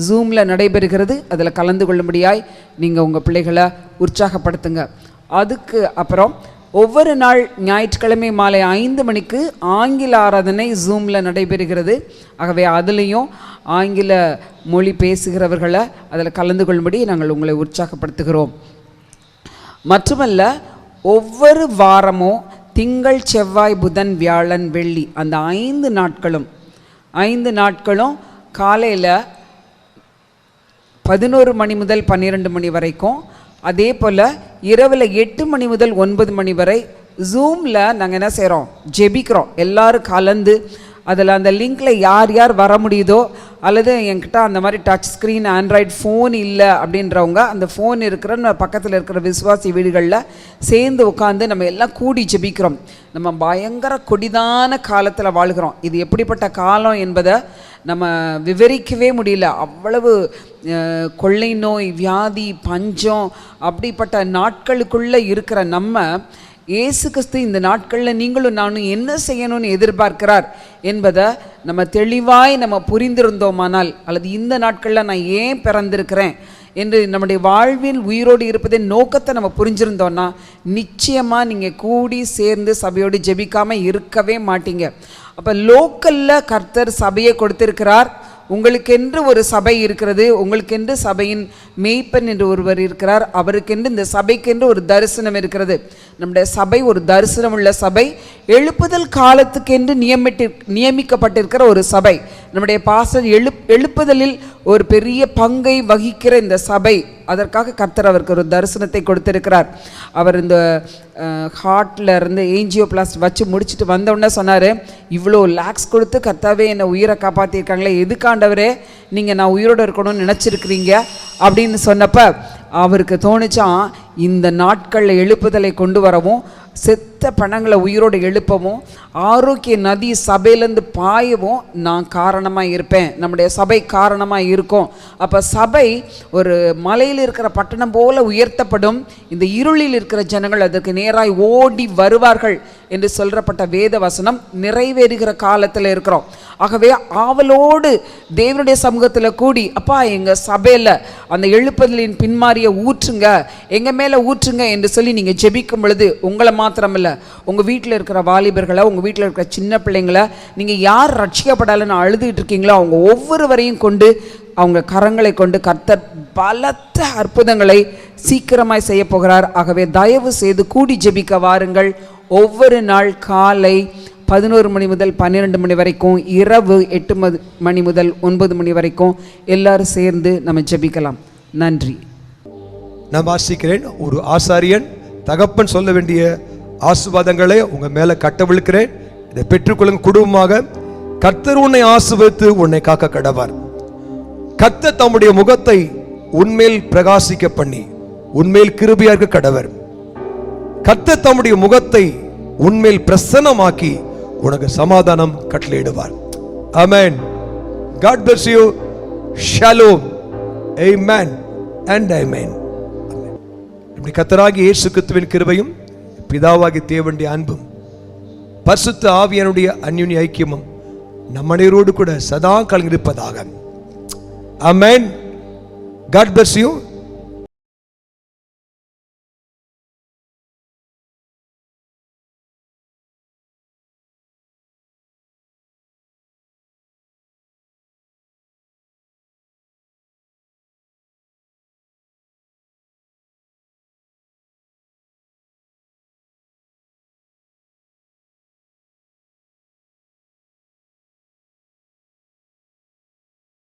ஜூமில் நடைபெறுகிறது. அதில் கலந்து கொள்ளும்படியாய் நீங்கள் உங்கள் பிள்ளைகளை உற்சாகப்படுத்துங்க. அதுக்கு அப்புறம் ஒவ்வொரு நாள் ஞாயிற்றுக்கிழமை மாலை 5 மணிக்கு ஆங்கில ஆராதனை ஜூமில் நடைபெறுகிறது. ஆகவே அதுலேயும் ஆங்கில மொழி பேசுகிறவர்களை அதில் கலந்து கொள்ளும்படி நாங்கள் உங்களை உற்சாகப்படுத்துகிறோம். மட்டுமல்ல, ஒவ்வொரு வாரமும் திங்கள், செவ்வாய், புதன், வியாழன், வெள்ளி அந்த 5 நாட்களும் காலையில் 11 மணி முதல் 12 மணி வரைக்கும், அதே போல் இரவில் 8 மணி முதல் 9 மணி வரை ஜூமில் நாங்கள் என்ன செய்கிறோம், ஜெபிக்கிறோம். எல்லோரும் கலந்து அதில் அந்த லிங்கில் யார் யார் வர முடியுதோ, அல்லது என்கிட்ட அந்த மாதிரி டச் ஸ்க்ரீன் ஆண்ட்ராய்டு ஃபோன் இல்லை அப்படின்றவங்க அந்த ஃபோன் இருக்கிற பக்கத்தில் இருக்கிற விசுவாசி வீடுகளில் சேர்ந்து உட்காந்து நம்ம எல்லாம் கூடி ஜெபிக்கிறோம். நம்ம பயங்கர கொடிதான காலத்தில் வாழ்கிறோம். இது எப்படிப்பட்ட காலம் என்பதை நம்ம விவரிக்கவே முடியல. அவ்வளவு கொள்ளை நோய், வியாதி, பஞ்சம் அப்படிப்பட்ட நாட்களுக்குள்ளே இருக்கிற நம்ம இயேசு கிறிஸ்து இந்த நாட்களில் நீங்களும் நானும் என்ன செய்யணும்னு எதிர்பார்க்கிறார் என்பதை நம்ம தெளிவாய் நம்ம புரிந்திருந்தோமானால், அல்லது இந்த நாட்களில் நான் ஏன் பிறந்திருக்கிறேன், என்று நம்முடைய வாழ்வில் உயிரோடு இருப்பதின் நோக்கத்தை நம்ம புரிஞ்சிருந்தோம்னா நிச்சயமாக நீங்கள் கூடி சேர்ந்து சபையோடு ஜெபிக்காமல் இருக்கவே மாட்டீங்க. அப்போ லோக்கலில் கர்த்தர் சபையை கொடுத்திருக்கிறார். உங்களுக்கென்று ஒரு சபை இருக்கிறது. உங்களுக்கென்று சபையின் மேய்ப்பன் என்று ஒருவர் இருக்கிறார். அவருக்கென்று இந்த சபைக்கென்று ஒரு தரிசனம் இருக்கிறது. நம்முடைய சபை ஒரு தரிசனம் உள்ள சபை, எழுப்புதல் காலத்துக்கென்று நியமிக்கப்பட்டிருக்கிற ஒரு சபை. நம்முடைய பாஸ்டர் எழுப்புதலில் ஒரு பெரிய பங்கை வகிக்கிற இந்த சபை, அதற்காக கர்த்தர் அவருக்கு ஒரு தரிசனத்தை கொடுத்திருக்கிறார். அவர் இந்த ஹார்ட்டில் இருந்து ஏஞ்சியோபிளாஸ்ட் வச்சு முடிச்சுட்டு வந்தோடனே சொன்னார், இவ்வளோ லேக்ஸ் கொடுத்து கர்த்தாவே என்னை உயிரை காப்பாற்றிருக்காங்களே, எதுக்காண்டவரே நீங்கள் நான் உயிரோடு இருக்கணும்னு நினச்சிருக்கிறீங்க அப்படின்னு சொன்னப்போ அவருக்கு தோணுச்சான், இந்த நாட்களில் எழுப்புதலை கொண்டு வரவும், செத்த பணங்களை உயிரோடு எழுப்பவும், ஆரோக்கிய நதி சபையிலேருந்து பாயவும் நான் காரணமாக இருப்பேன். நம்முடைய சபை காரணமாக இருக்கும். அப்போ சபை ஒரு மலையில் இருக்கிற பட்டணம் போல உயர்த்தப்படும். இந்த இருளில் இருக்கிற ஜனங்கள் அதற்கு நேராய் ஓடி வருவார்கள் என்று சொல்லப்பட்ட வேத வசனம் நிறைவேறுகிற காலத்தில் இருக்கிறோம். ஆகவே ஆவலோடு தேவனுடைய சமூகத்தில் கூடி, அப்பா எங்கள் சபையில் அந்த எழுப்புதலின் பின்மாரியை ஊற்றுங்க, எங்கள் மேலே ஊற்றுங்க என்று சொல்லி நீங்கள் ஜெபிக்கும் பொழுது உங்களை மாத்திரமில்ல, உங்கள் வீட்டில் இருக்கிற வாலிபர்களை, உங்கள் வீட்டில் இருக்கிற சின்ன பிள்ளைங்களை, நீங்கள் யார் ரட்சிக்கப்படலைன்னு அழுதுகிட்டு இருக்கீங்களோ அவங்க ஒவ்வொருவரையும் கொண்டு, அவங்க கரங்களை கொண்டு கர்த்தர் பலத்த அற்புதங்களை சீக்கிரமாய் செய்ய போகிறார். ஆகவே தயவு செய்து கூடி ஜெபிக்க வாருங்கள். ஒவ்வொரு நாள் காலை 11 மணி முதல் 12 மணி வரைக்கும், இரவு 8 மணி முதல் 9 மணி வரைக்கும் எல்லாரும் சேர்ந்து நம்ம ஜெபிக்கலாம். நன்றி. நான் வாசிக்கிறேன். ஒரு ஆசாரியன் தகப்பன் சொல்ல வேண்டிய ஆசீர்வாதங்களை உங்க மேல கட்டவிழ்க்கிறேன். இதை பெற்றுக்கொள்ளும் குடும்பமாக. கர்த்தர் உன்னை ஆசீர்வதித்து உன்னை காக்க கடவார். கர்த்தர் தம்முடைய முகத்தை உன்மேல் பிரகாசிக்க பண்ணி உன்மேல் கிருபையாக கடவர். கர்த்தர் தம்முடைய முகத்தை உன்மேல் பிரசன்னமாக்கி உனக்கு சமாதானம் கட்டளையிடுவார். ஆமென். God bless you. Shalom. Amen and amen. நம்முடைய கர்த்தராகிய இயேசு கிறிஸ்துவின் கிருபையும் பிதாவாகிய தேவனுடைய அன்பும் பரிசுத்த ஆவியானுடைய அன்யோன்ய ஐக்கியமும் நம் அனைவரோடு கூட சதா காலம் இருப்பதாக. ஆமென். God bless you.